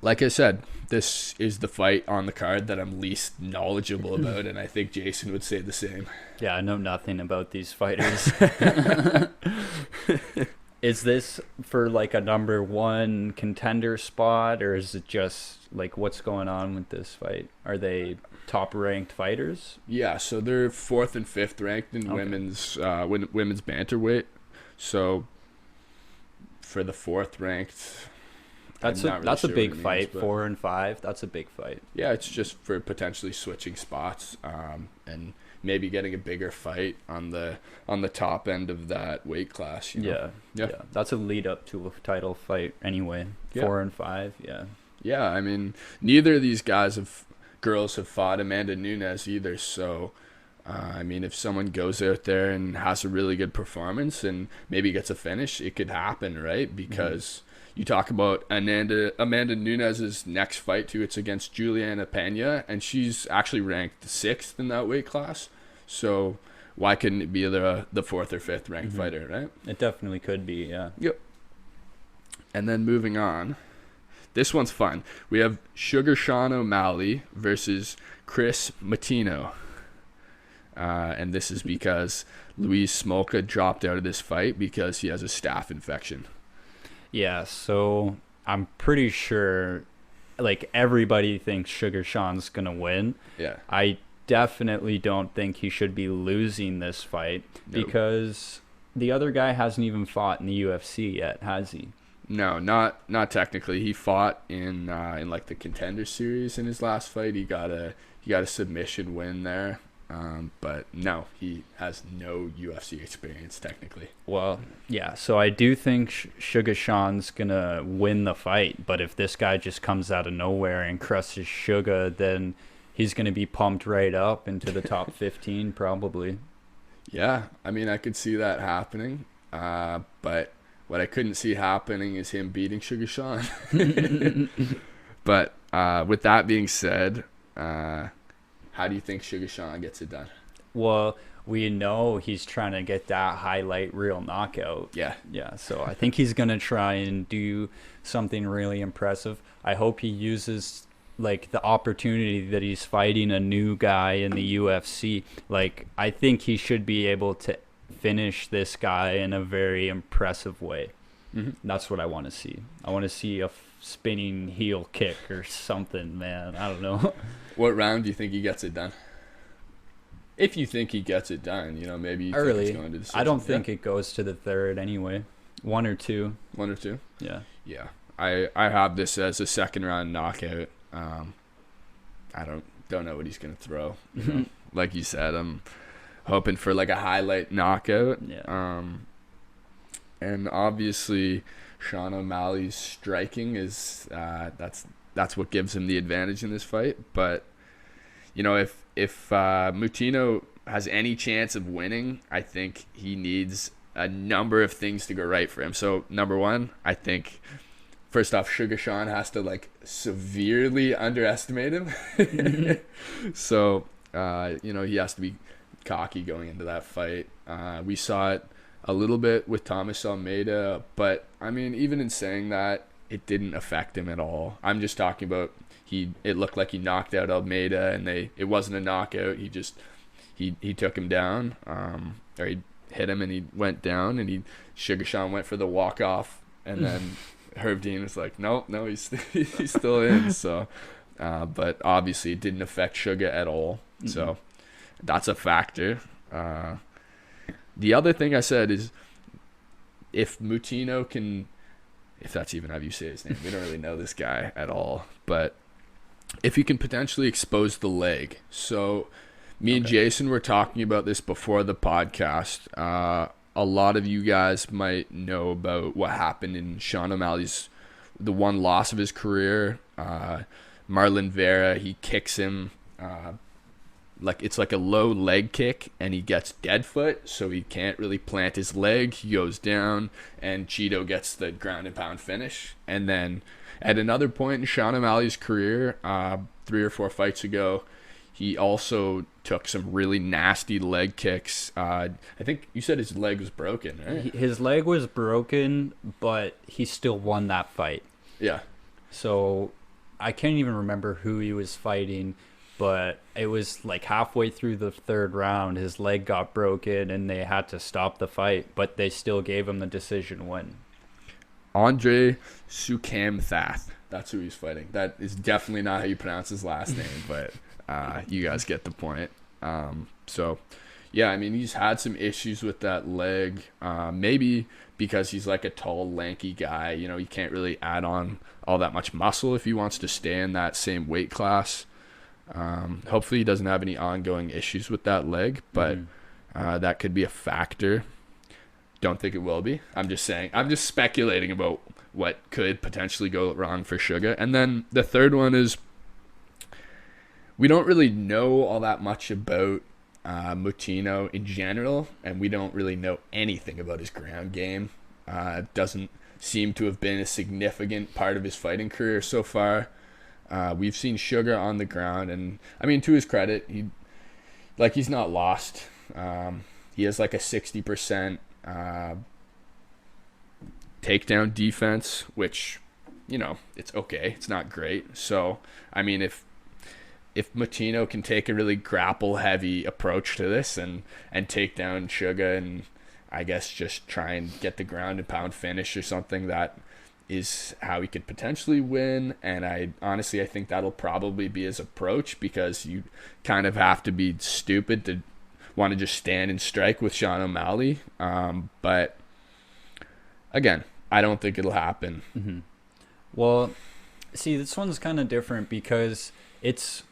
like I said, this is the fight on the card that I'm least knowledgeable about, and I think Jason would say the same. Yeah, I know nothing about these fighters. Is this for like a number 1 contender spot, or is it just like what's going on with this fight? Are they top ranked fighters? Yeah, so they're 4th and 5th ranked in women's bantamweight. So for the 4th ranked, that's a big fight. 4 and 5. That's a big fight. Yeah, it's just for potentially switching spots, and maybe getting a bigger fight on the top end of that weight class. Yeah. That's a lead up to a title fight anyway. 4 and 5. Yeah. Yeah, I mean, neither of these girls have fought Amanda Nunes either. So, I mean, if someone goes out there and has a really good performance and maybe gets a finish, it could happen, right? Because you talk about Amanda Nunes' next fight too. It's against Juliana Pena, and she's actually ranked 6th in that weight class. So why couldn't it be the 4th or 5th ranked fighter, right? It definitely could be, yeah. Yep. And then moving on, this one's fun. We have Sugar Sean O'Malley versus Chris Matino. And this is because Luis Smolka dropped out of this fight because he has a staph infection. Yeah, so I'm pretty sure like everybody thinks Sugar Sean's going to win. Yeah. I definitely don't think he should be losing this fight because the other guy hasn't even fought in the UFC yet, has he? No, not technically. He fought in like the Contender Series in his last fight. He got a submission win there. But no, he has no UFC experience technically. Well, yeah, so I do think Sugar Sean's gonna win the fight, but if this guy just comes out of nowhere and crushes Sugar, then he's gonna be pumped right up into the top 15 probably. Yeah, I mean, I could see that happening, but what I couldn't see happening is him beating Sugar Sean. But with that being said, how do you think Sugar Sean gets it done? Well, we know he's trying to get that highlight reel knockout. Yeah. Yeah, so I think he's going to try and do something really impressive. I hope he uses like the opportunity that he's fighting a new guy in the UFC. Like, I think he should be able to finish this guy in a very impressive way. Mm-hmm. That's what I want to see. I want to see a spinning heel kick or something, man. I don't know. What round do you think he gets it done? If you think he gets it done, maybe you early. Think it's going to decision. I don't think it goes to the 3rd anyway. 1 or 2. 1 or 2? Yeah. Yeah. I have this as a 2nd round knockout. I don't know what he's going to throw. Like you said, I'm hoping for like a highlight knockout. Yeah. And obviously Sean O'Malley's striking is that's what gives him the advantage in this fight. But if Matino has any chance of winning, I think he needs a number of things to go right for him. So number 1, I think first off, Sugar Shawn has to like severely underestimate him. So, he has to be cocky going into that fight. We saw it a little bit with Thomas Almeida, but I mean, even in saying that, it didn't affect him at all. I'm just talking about it looked like he knocked out Almeida, and it wasn't a knockout. He took him down, or he hit him and he went down, and Sugar Shawn went for the walk off, and then Herb Dean was like, no, he's still in. So, but obviously it didn't affect Sugar at all. Mm-hmm. So that's a factor. The other thing I said is if Matino can, if that's even how you say his name, we don't really know this guy at all, but if he can potentially expose the leg. So me and Jason were talking about this before the podcast. A lot of you guys might know about what happened in Sean O'Malley's, the one loss of his career. Marlon Vera, he kicks him, it's like a low leg kick, and he gets dead foot, so he can't really plant his leg. He goes down, and Cheeto gets the ground and pound finish. And then at another point in Sean O'Malley's career, 3 or 4 fights ago, he also took some really nasty leg kicks. I think you said his leg was broken, right? His leg was broken, but he still won that fight. Yeah. So I can't even remember who he was fighting, but it was like halfway through the 3rd round, his leg got broken, and they had to stop the fight, but they still gave him the decision win. Andre Sukamthath. That's who he's fighting. That is definitely not how you pronounce his last name, but you guys get the point. So, yeah, I mean, he's had some issues with that leg. Maybe because he's like a tall, lanky guy. He can't really add on all that much muscle if he wants to stay in that same weight class. Hopefully he doesn't have any ongoing issues with that leg, but that could be a factor. Don't think it will be. I'm just speculating about what could potentially go wrong for Sugar. And then the third one is, we don't really know all that much about Matino in general, and we don't really know anything about his ground game. Doesn't seem to have been a significant part of his fighting career so far. We've seen Sugar on the ground, and I mean, to his credit, he's not lost. He has like a 60% takedown defense, which, it's okay. It's not great. So, I mean, if Matino can take a really grapple heavy approach to this and take down Sugar, and I guess just try and get the ground and pound finish or something, that is how he could potentially win. And I think that'll probably be his approach, because you kind of have to be stupid to want to just stand and strike with Sean O'Malley. But again, I don't think it'll happen. Mm-hmm. Well, see, this one's kind of different because it's,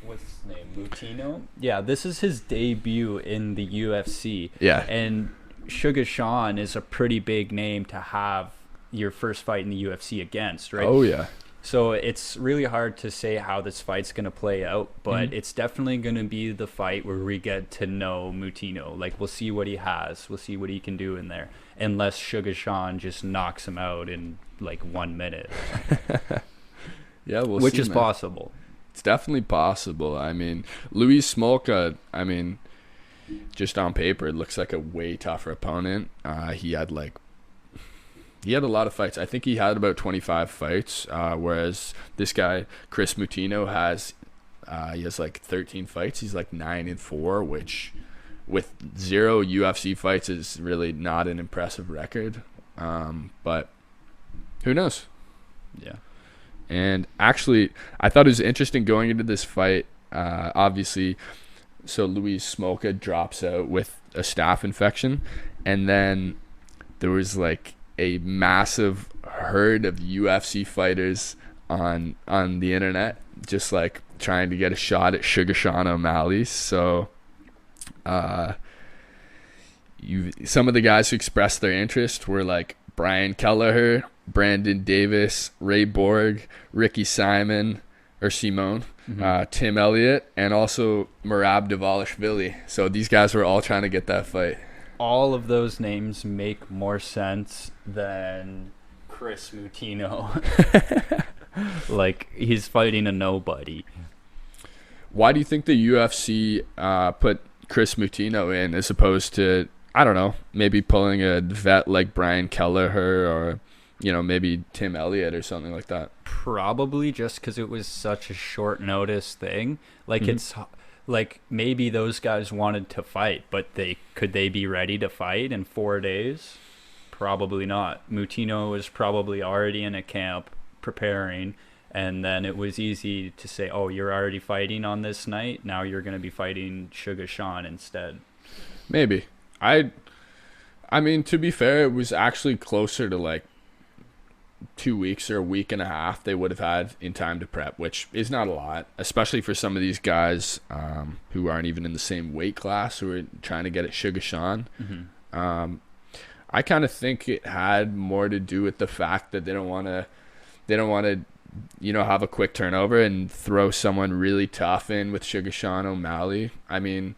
what's his name, Matino? Yeah, this is his debut in the UFC. Yeah. And Sugar Shawn is a pretty big name to have your first fight in the UFC against, right? Oh, yeah. So it's really hard to say how this fight's going to play out, but it's definitely going to be the fight where we get to know Matino. Like, we'll see what he has. We'll see what he can do in there, unless Sugar Shawn just knocks him out in like 1 minute. Yeah, which is possible. It's definitely possible. I mean, Luis Smolka, just on paper, it looks like a way tougher opponent. He had a lot of fights. I think he had about 25 fights, whereas this guy, Chris Matino, he has like 13 fights. He's like 9-4, which with 0 UFC fights is really not an impressive record. But who knows? Yeah. And actually, I thought it was interesting going into this fight. Obviously, so Luis Smolka drops out with a staph infection, and then there was like a massive herd of UFC fighters on the internet, just like trying to get a shot at Sugar Sean O'Malley. So some of the guys who expressed their interest were like Brian Kelleher, Brandon Davis, Ray Borg, Ricky Simon, Tim Elliott, and also Merab Dvalishvili. So these guys were all trying to get that fight. All of those names make more sense than Chris Matino. Like, he's fighting a nobody. Why do you think the UFC put Chris Matino in as opposed to, I don't know, maybe pulling a vet like Brian Kelleher or, maybe Tim Elliott or something like that? Probably just because it was such a short notice thing. Like, it's like maybe those guys wanted to fight, but could they be ready to fight in 4 days? Probably not. Matino was probably already in a camp preparing, and then it was easy to say, oh, you're already fighting on this night, now you're going to be fighting Sugar Shawn instead. Maybe. I mean, to be fair, it was actually closer to like 2 weeks or a week and a half they would have had in time to prep, which is not a lot, especially for some of these guys who aren't even in the same weight class who are trying to get at Sugar Shawn. I kind of think it had more to do with the fact that they don't want to have a quick turnover and throw someone really tough in with Sugar Shawn O'Malley. I mean,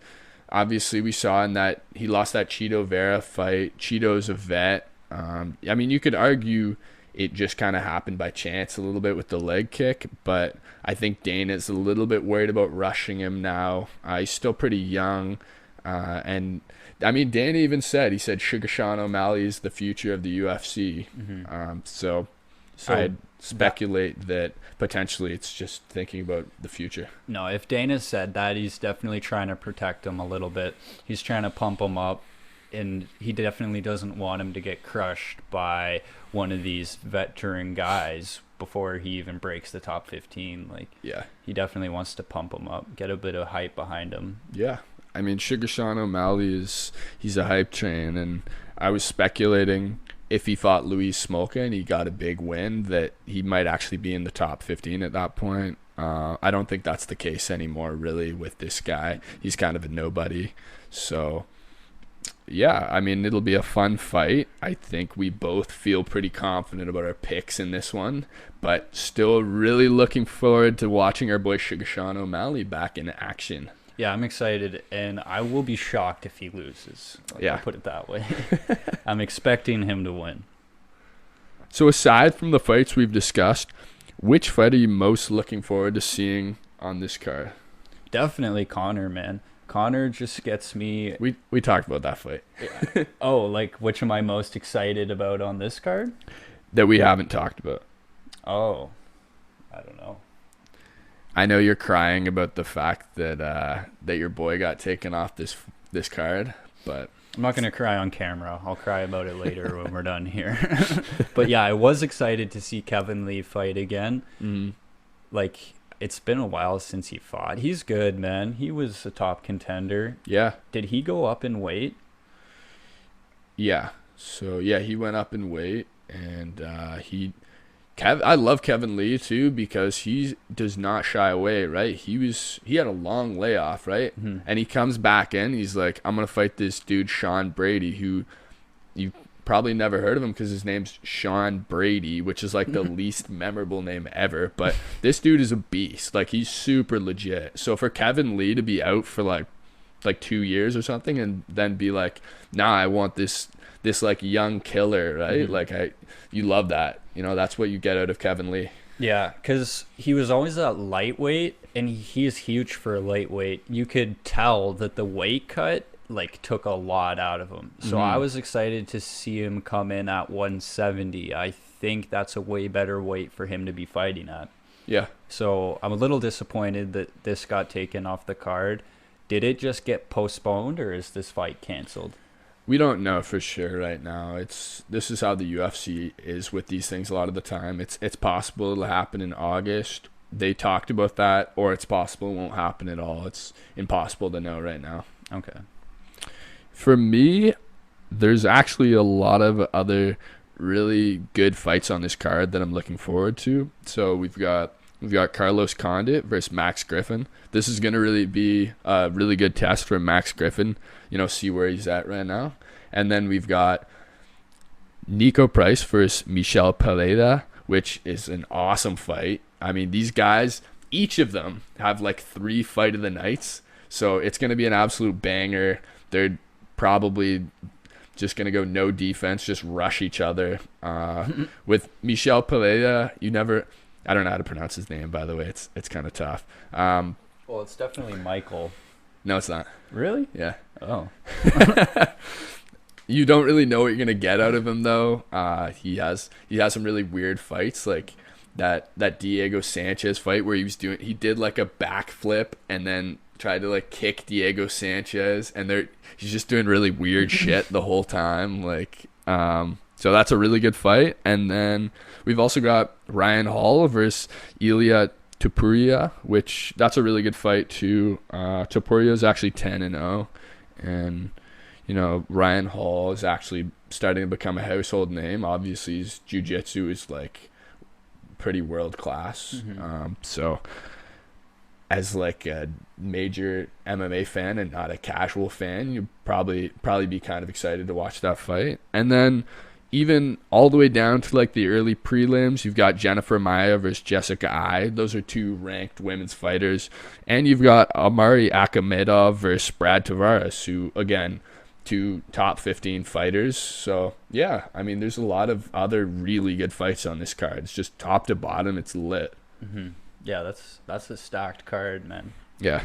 obviously we saw in that he lost that Cheeto Vera fight. Cheeto's a vet. I mean, you could argue it just kind of happened by chance a little bit with the leg kick, but I think Dana's a little bit worried about rushing him now. He's still pretty young, and I mean, Dana even said Sugar Shawn O'Malley is the future of the UFC. So I'd speculate that potentially it's just thinking about the future. No, if Dana said that, he's definitely trying to protect him a little bit. He's trying to pump him up, and he definitely doesn't want him to get crushed by one of these veteran guys before he even breaks the top 15. Like, yeah, he definitely wants to pump him up, get a bit of hype behind him. Yeah. I mean, Sugar Shawn O'Malley he's a hype train, and I was speculating if he fought Luis Smolka and he got a big win that he might actually be in the top 15 at that point. I don't think that's the case anymore, really, with this guy. He's kind of a nobody. So, yeah, I mean, it'll be a fun fight. I think we both feel pretty confident about our picks in this one, but still really looking forward to watching our boy Sugar Shawn O'Malley back in action. Yeah, I'm excited, and I will be shocked if he loses. I'll put it that way. I'm expecting him to win. So aside from the fights we've discussed, which fight are you most looking forward to seeing on this card? Definitely Conor, man. Conor just gets me... We talked about that fight. Oh, like which am I most excited about on this card? That we haven't talked about. Oh, I don't know. I know you're crying about the fact that that your boy got taken off this card, but I'm not going to cry on camera. I'll cry about it later when we're done here. But yeah, I was excited to see Kevin Lee fight again. Like, it's been a while since he fought. He's good, man. He was a top contender. Yeah. Did he go up in weight? Yeah. So yeah, he went up in weight, and I love Kevin Lee too because he does not shy away, right? He had a long layoff, right? And he comes back in. He's like, I'm gonna fight this dude Sean Brady, who you probably never heard of him because his name's Sean Brady, which is like the least memorable name ever. But this dude is a beast. Like, he's super legit. So for Kevin Lee to be out for like 2 years or something, and then be like, nah, I want this like young killer, right? Like, you love that. That's what you get out of Kevin Lee. Yeah, because he was always that lightweight, and he is huge for a lightweight. You could tell that the weight cut like took a lot out of him. So I was excited to see him come in at 170. I think that's a way better weight for him to be fighting at. Yeah. So I'm a little disappointed that this got taken off the card. Did it just get postponed, or is this fight canceled? We don't know for sure right now. This is how the UFC is with these things a lot of the time. It's possible it'll happen in August. They talked about that, or it's possible it won't happen at all. It's impossible to know right now. Okay. For me, there's actually a lot of other really good fights on this card that I'm looking forward to. So we've got Carlos Condit versus Max Griffin. This is going to really be a really good test for Max Griffin, see where he's at right now. And then we've got Nico Price versus Michel Pereira, which is an awesome fight. I mean, these guys, each of them have like 3 fight of the nights. So it's going to be an absolute banger. They're probably just going to go no defense, just rush each other. With Michel Pereira, I don't know how to pronounce his name, by the way. It's kind of tough. Well, it's definitely Michael. No, it's not. Really? Yeah. Oh. You don't really know what you're gonna get out of him, though. He has some really weird fights, like that Diego Sanchez fight where he did like a backflip and then tried to like kick Diego Sanchez, and he's just doing really weird shit the whole time. Like, so that's a really good fight. And then we've also got Ryan Hall versus Ilya Tupuria, which that's a really good fight too. Tupuria is actually 10-0, and Ryan Hall is actually starting to become a household name. Obviously, his jiu-jitsu is like pretty world class. So as like a major MMA fan and not a casual fan, you'd probably be kind of excited to watch that fight. And then even all the way down to like the early prelims, you've got Jennifer Maia versus Jessica Ai. Those are two ranked women's fighters. And you've got Amari Akhmedov versus Brad Tavares, who, again, two top 15 fighters. So, yeah, I mean, there's a lot of other really good fights on this card. It's just top to bottom, it's lit. Yeah, that's a stacked card, man. Yeah.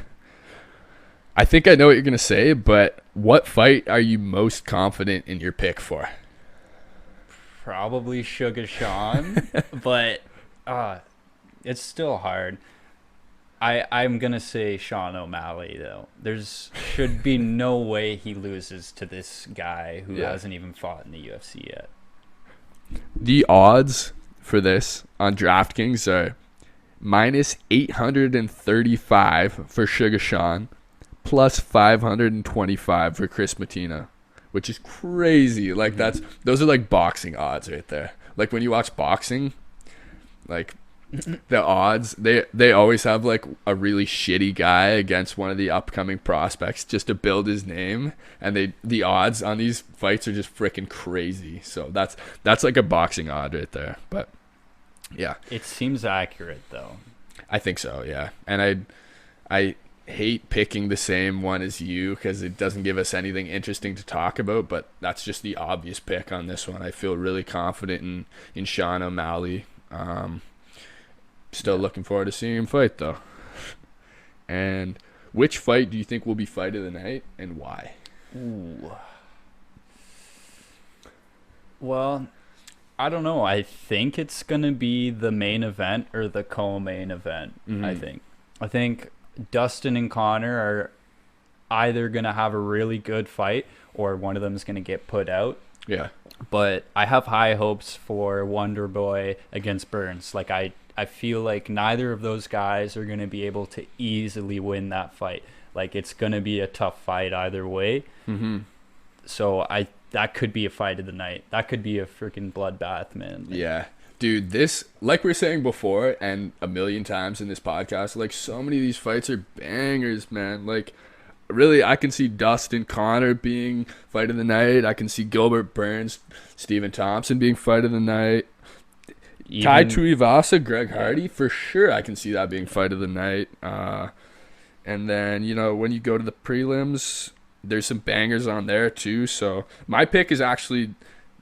I think I know what you're going to say, but what fight are you most confident in your pick for? Probably Sugar Shawn, but it's still hard. I'm going to say Sean O'Malley, though. There's should be no way he loses to this guy who hasn't even fought in the UFC yet. The odds for this on DraftKings are minus 835 for Sugar Shawn, plus 525 for Chris Matino, which is crazy. Like those are like boxing odds right there. Like when you watch boxing, like the odds, they always have like a really shitty guy against one of the upcoming prospects just to build his name, and the odds on these fights are just freaking crazy. So that's like a boxing odd right there. But yeah, it seems accurate though. I think so, yeah. And I hate picking the same one as you because it doesn't give us anything interesting to talk about, but that's just the obvious pick on this one. I feel really confident in Sean O'Malley. Still looking forward to seeing him fight, though. And which fight do you think will be fight of the night, and why? Ooh. Well, I don't know. I think it's going to be the main event or the co-main event, I think Dustin and Conor are either going to have a really good fight or one of them is going to get put out. Yeah. But I have high hopes for Wonder Boy against Burns. Like, I feel like neither of those guys are going to be able to easily win that fight. Like, it's going to be a tough fight either way. So that could be a fight of the night. That could be a freaking bloodbath, man. Yeah. Dude, this, like we were saying before and a million times in this podcast, like so many of these fights are bangers, man. Like, really, I can see Dustin Conor being fight of the night. I can see Gilbert Burns, Stephen Thompson being fight of the night. Tai Tuivasa, Greg Hardy, for sure I can see that being fight of the night. And then, when you go to the prelims, there's some bangers on there too. So my pick is actually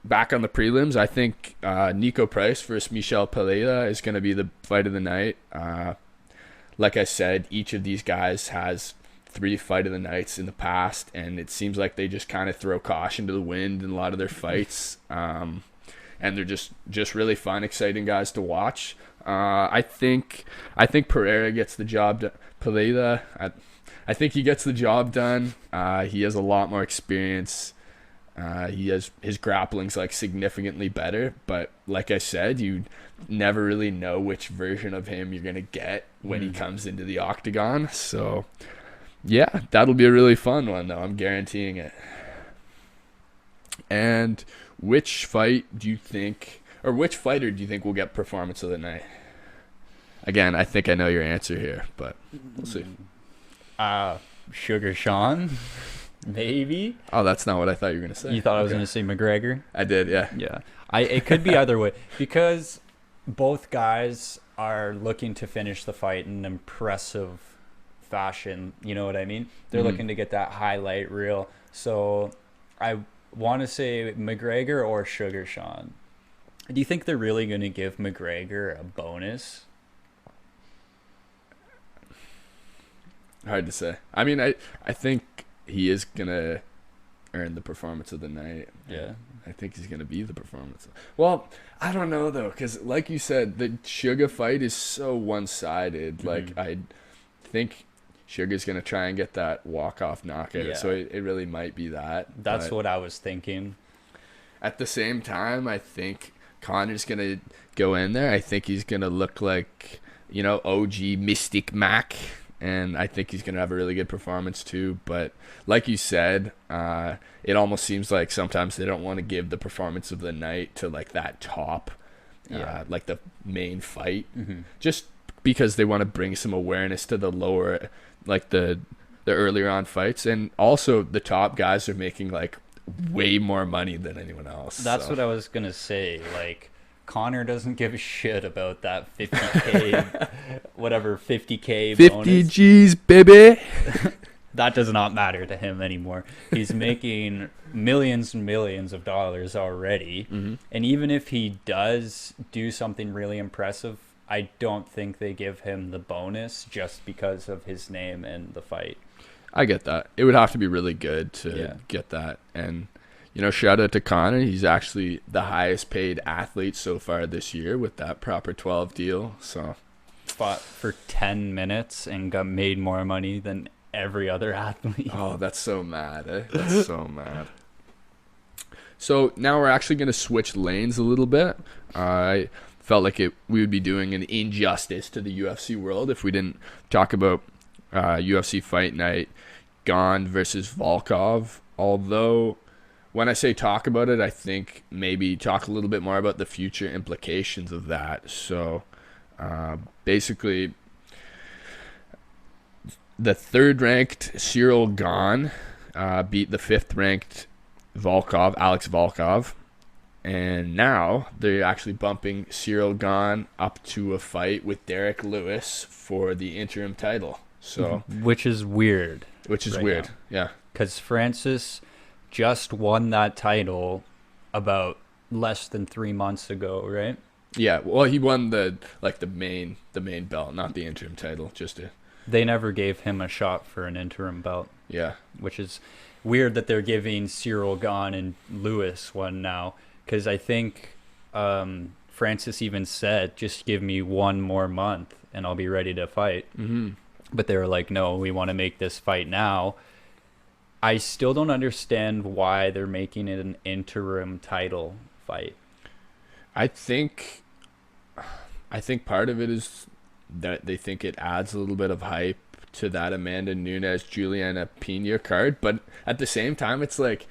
back on the prelims. I think Nico Price versus Michel Pereira is going to be the fight of the night. Like I said, each of these guys has 3 fight of the nights in the past, and it seems like they just kind of throw caution to the wind in a lot of their fights. And they're just really fun, exciting guys to watch. I think Pereira gets the job done. Pereira, I think he gets the job done. He has a lot more experience. His grappling's like significantly better, but like I said, you never really know which version of him you're gonna get when he comes into the octagon. So yeah, that'll be a really fun one though. I'm guaranteeing it. And which fighter do you think will get performance of the night? Again, I think I know your answer here, but we'll see. Sugar Shawn, maybe. Oh, that's not what I thought you were going to say. You thought I was going to say McGregor? I did, yeah. Yeah. It could be either way because both guys are looking to finish the fight in an impressive fashion. You know what I mean? They're looking to get that highlight reel. So want to say McGregor or Sugar Sean. Do you think they're really going to give McGregor a bonus? Hard to say. I mean, I think he is gonna earn the performance of the night. Yeah. I think he's gonna be the performance. Well, I don't know though, because like you said, the Sugar fight is so one-sided. Like I think Sugar's gonna try and get that walk-off knockout. Yeah. So it really might be that. That's what I was thinking. At the same time, I think Conor's gonna go in there. I think he's gonna look like, OG Mystic Mac. And I think he's going to have a really good performance too. But like you said, it almost seems like sometimes they don't want to give the performance of the night to like that top, like the main fight, just because they want to bring some awareness to the lower, like the earlier on fights. And also the top guys are making like way more money than anyone else. That's what I was going to say. Like, Conor doesn't give a shit about that 50K, whatever, 50K 50 bonus. G's, baby. That does not matter to him anymore. He's making millions and millions of dollars already. And even if he does do something really impressive, I don't think they give him the bonus just because of his name and the fight. I get that. It would have to be really good to get that. And shout out to Conor. He's actually the highest paid athlete so far this year with that proper 12 deal. So fought for 10 minutes and got made more money than every other athlete. Oh, that's so mad. That's so mad. So now we're actually going to switch lanes a little bit. I felt like we would be doing an injustice to the UFC world if we didn't talk about UFC Fight Night, Gane versus Volkov. Although, when I say talk about it, I think maybe talk a little bit more about the future implications of that. So, basically, the third-ranked Cyril Gane beat the fifth-ranked Alex Volkov. And now they're actually bumping Cyril Gane up to a fight with Derek Lewis for the interim title. So, which is weird. Now. Yeah. Because Francis just won that title about less than 3 months ago, right? Yeah, well, he won the main belt, not the interim title. They never gave him a shot for an interim belt. Yeah, which is weird that they're giving Cyril Gane and Lewis one now, because I think Francis even said, "Just give me 1 more month and I'll be ready to fight." But they were like, "No, we want to make this fight now." I still don't understand why they're making it an interim title fight. I think part of it is that they think it adds a little bit of hype to that Amanda Nunes Juliana Pena card, but at the same time it's like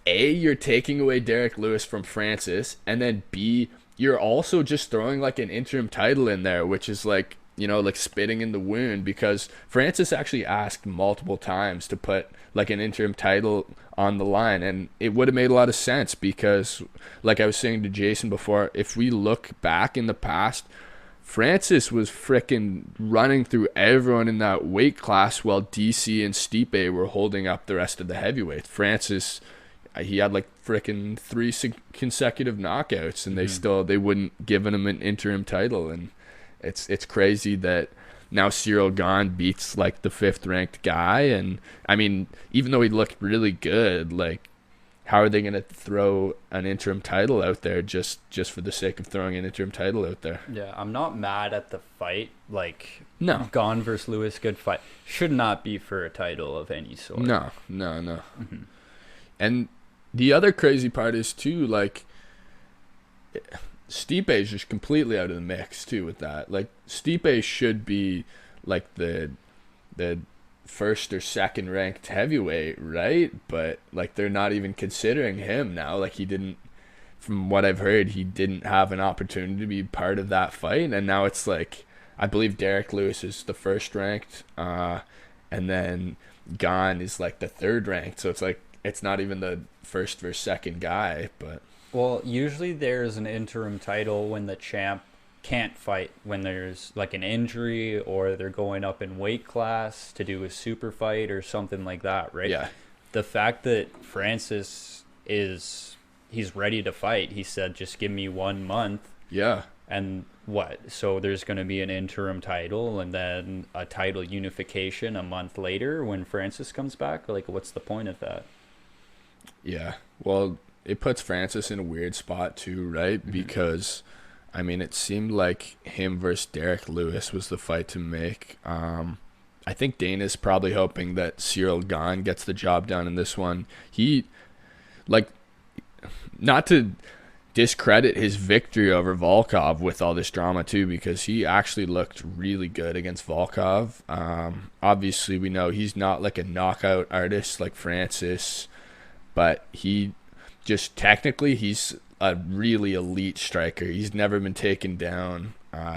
A, you're taking away Derek Lewis from Francis, and then B, you're also just throwing like an interim title in there, which is like, like spitting in the wound, because Francis actually asked multiple times to put like an interim title on the line, and it would have made a lot of sense because, like I was saying to Jason before, if we look back in the past, Francis was freaking running through everyone in that weight class while DC and Stipe were holding up the rest of the heavyweights. Francis, he had like freaking 3 consecutive knockouts, and they wouldn't give him an interim title. And it's crazy that now Cyril Gane beats like the 5th ranked guy. And I mean, even though he looked really good, like, how are they going to throw an interim title out there just for the sake of throwing an interim title out there? Yeah, I'm not mad at the fight. Like, no, Gane versus Lewis, good fight. Should not be for a title of any sort. No. And the other crazy part is too, like, Stipe is just completely out of the mix too with that. Like, Stipe should be like the first or second ranked heavyweight, right? But like, they're not even considering him now. Like, from what I've heard, he didn't have an opportunity to be part of that fight, and now it's like, I believe Derek Lewis is the first ranked, and then Gane is like the 3rd ranked. So it's like, it's not even the first versus second guy. But well, usually there's an interim title when the champ can't fight, when there's like an injury or they're going up in weight class to do a super fight or something like that, right? Yeah. the fact that Francis he's ready to fight. He said, just give me 1 month. Yeah. And what? So there's going to be an interim title and then a title unification a month later when Francis comes back? Like, what's the point of that? Yeah. Well, it puts Francis in a weird spot too, right? Mm-hmm. Because, I mean, it seemed like him versus Derek Lewis was the fight to make. I think Dana's probably hoping that Cyril Gane gets the job done in this one. He, like, not to discredit his victory over Volkov with all this drama too, because he actually looked really good against Volkov. Obviously, we know he's not like a knockout artist like Francis, but he just technically he's a really elite striker. He's never been taken down.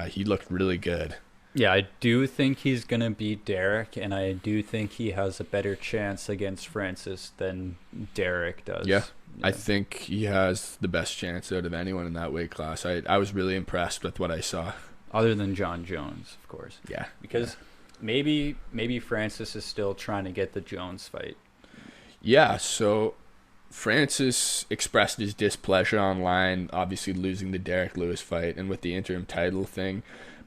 He looked really good. Yeah, I do think he's going to beat Derek, and I do think he has a better chance against Francis than Derek does. Yeah. I think he has the best chance out of anyone in that weight class. I was really impressed with what I saw. Other than John Jones, of course. Yeah. Because maybe Francis is still trying to get the Jones fight. Yeah, so Francis expressed his displeasure online, obviously losing the Derek Lewis fight and with the interim title thing.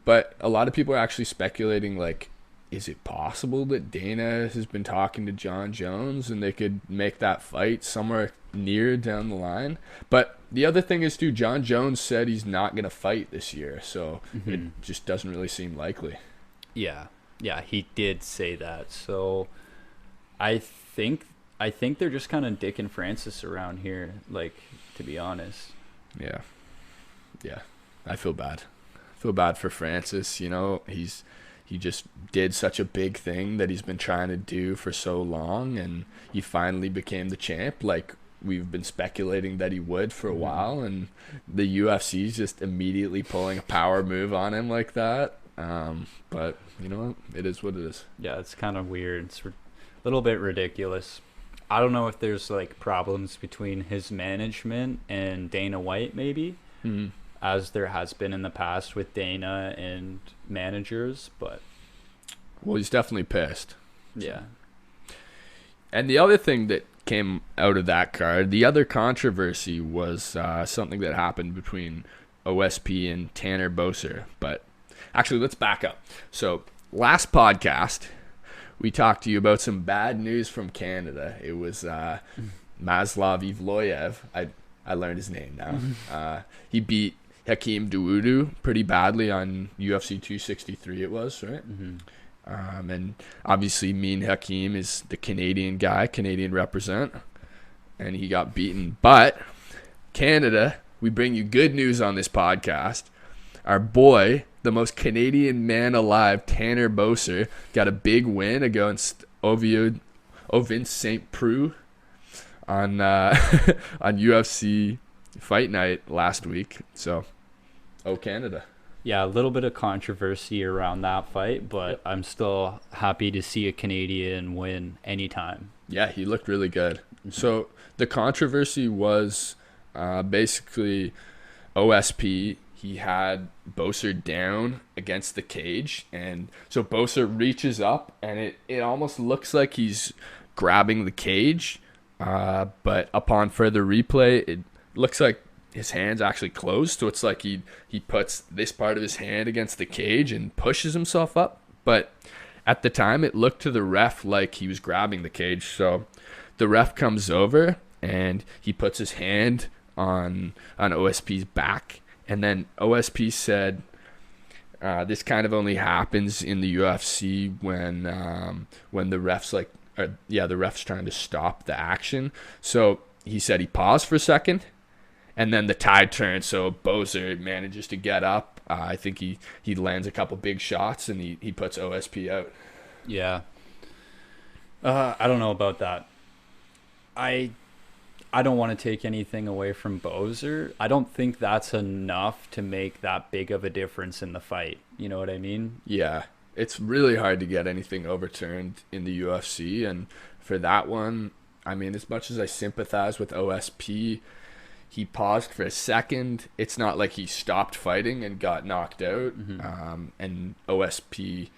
But a lot of people are actually speculating, like, is it possible that Dana has been talking to John Jones and they could make that fight somewhere near down the line? But the other thing is, too, John Jones said he's not going to fight this year, so it just doesn't really seem likely. Yeah, he did say that. So I think they're just kind of dicking Francis around here, like, to be honest. Yeah, I feel bad. Feel bad for Francis. You know, he just did such a big thing that he's been trying to do for so long, and he finally became the champ like we've been speculating that he would for a while, and the UFC's just immediately pulling a power move on him like that. But you know what? It is what it is. Yeah, it's kind of weird. It's a little bit ridiculous. I don't know if there's like problems between his management and Dana White, maybe. Mm-hmm. As there has been in the past with Dana and managers, but... Well, he's definitely pissed. Yeah. And the other thing that came out of that card, the other controversy was something that happened between OSP and Tanner Boser. But actually, let's back up. So, last podcast, we talked to you about some bad news from Canada. It was Maslov Ivloyev. I learned his name now. He beat Hakeem Dawodu pretty badly on UFC 263 it was, right? Mm-hmm. And obviously Mean Hakeem is the Canadian guy, Canadian represent, and he got beaten. But Canada, we bring you good news on this podcast. Our boy, the most Canadian man alive, Tanner Boser, got a big win against Ovin St. Preux on UFC Fight Night last week. So, Canada. Yeah, a little bit of controversy around that fight, but I'm still happy to see a Canadian win anytime. Yeah, he looked really good. So the controversy was basically OSP. He had Boser down against the cage, and so Boser reaches up, and it almost looks like he's grabbing the cage, but upon further replay, it looks like his hand's actually closed, so it's like he puts this part of his hand against the cage and pushes himself up. But at the time, it looked to the ref like he was grabbing the cage. So the ref comes over and he puts his hand on OSP's back, and then OSP said this kind of only happens in the UFC when the ref's the ref's trying to stop the action. So he said he paused for a second, and then the tide turns, so Boser manages to get up. I think he lands a couple big shots, and he puts OSP out. Yeah. I don't know about that. I don't want to take anything away from Boser. I don't think that's enough to make that big of a difference in the fight. You know what I mean? Yeah. It's really hard to get anything overturned in the UFC, and for that one, I mean, as much as I sympathize with OSP, he paused for a second. It's not like he stopped fighting and got knocked out. Mm-hmm. And OSP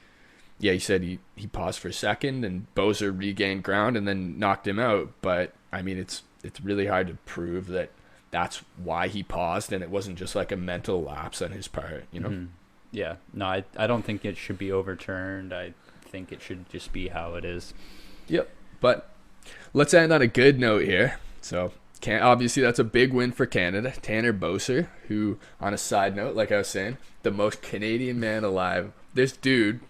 yeah, he said he paused for a second and Boser regained ground and then knocked him out. But I mean, it's really hard to prove that that's why he paused and it wasn't just like a mental lapse on his part, you know? Mm-hmm. Yeah, no, I don't think it should be overturned. I think it should just be how it is. Yep. But let's end on a good note here. So obviously that's a big win for Canada. Tanner Boser, who, on a side note, like I was saying, the most Canadian man alive. This dude,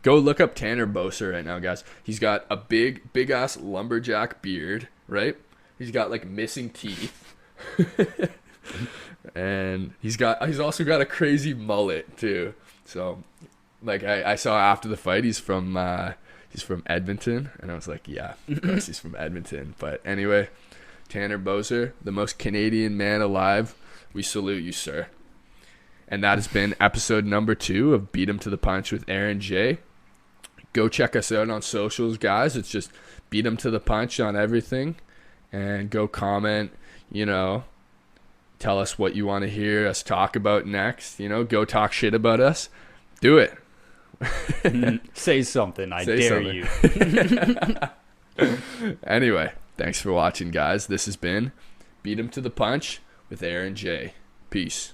go look up Tanner Boser right now, guys. He's got a big ass lumberjack beard, right? He's got like missing teeth. And he's also got a crazy mullet too. So like I saw after the fight he's from Edmonton, and I was like, yeah, of course he's from Edmonton. But anyway, Tanner Boser, the most Canadian man alive, we salute you, sir. And that has been episode number 2 of Beat 'em to the Punch with Aar and Jay. Go check us out on socials, guys. It's just Beat 'em to the Punch on everything. And go comment, you know, tell us what you want to hear us talk about next. You know, go talk shit about us. Do it. Say something. I dare you. Anyway, thanks for watching, guys. This has been Beat 'em to the Punch with Aar and Jay. Peace.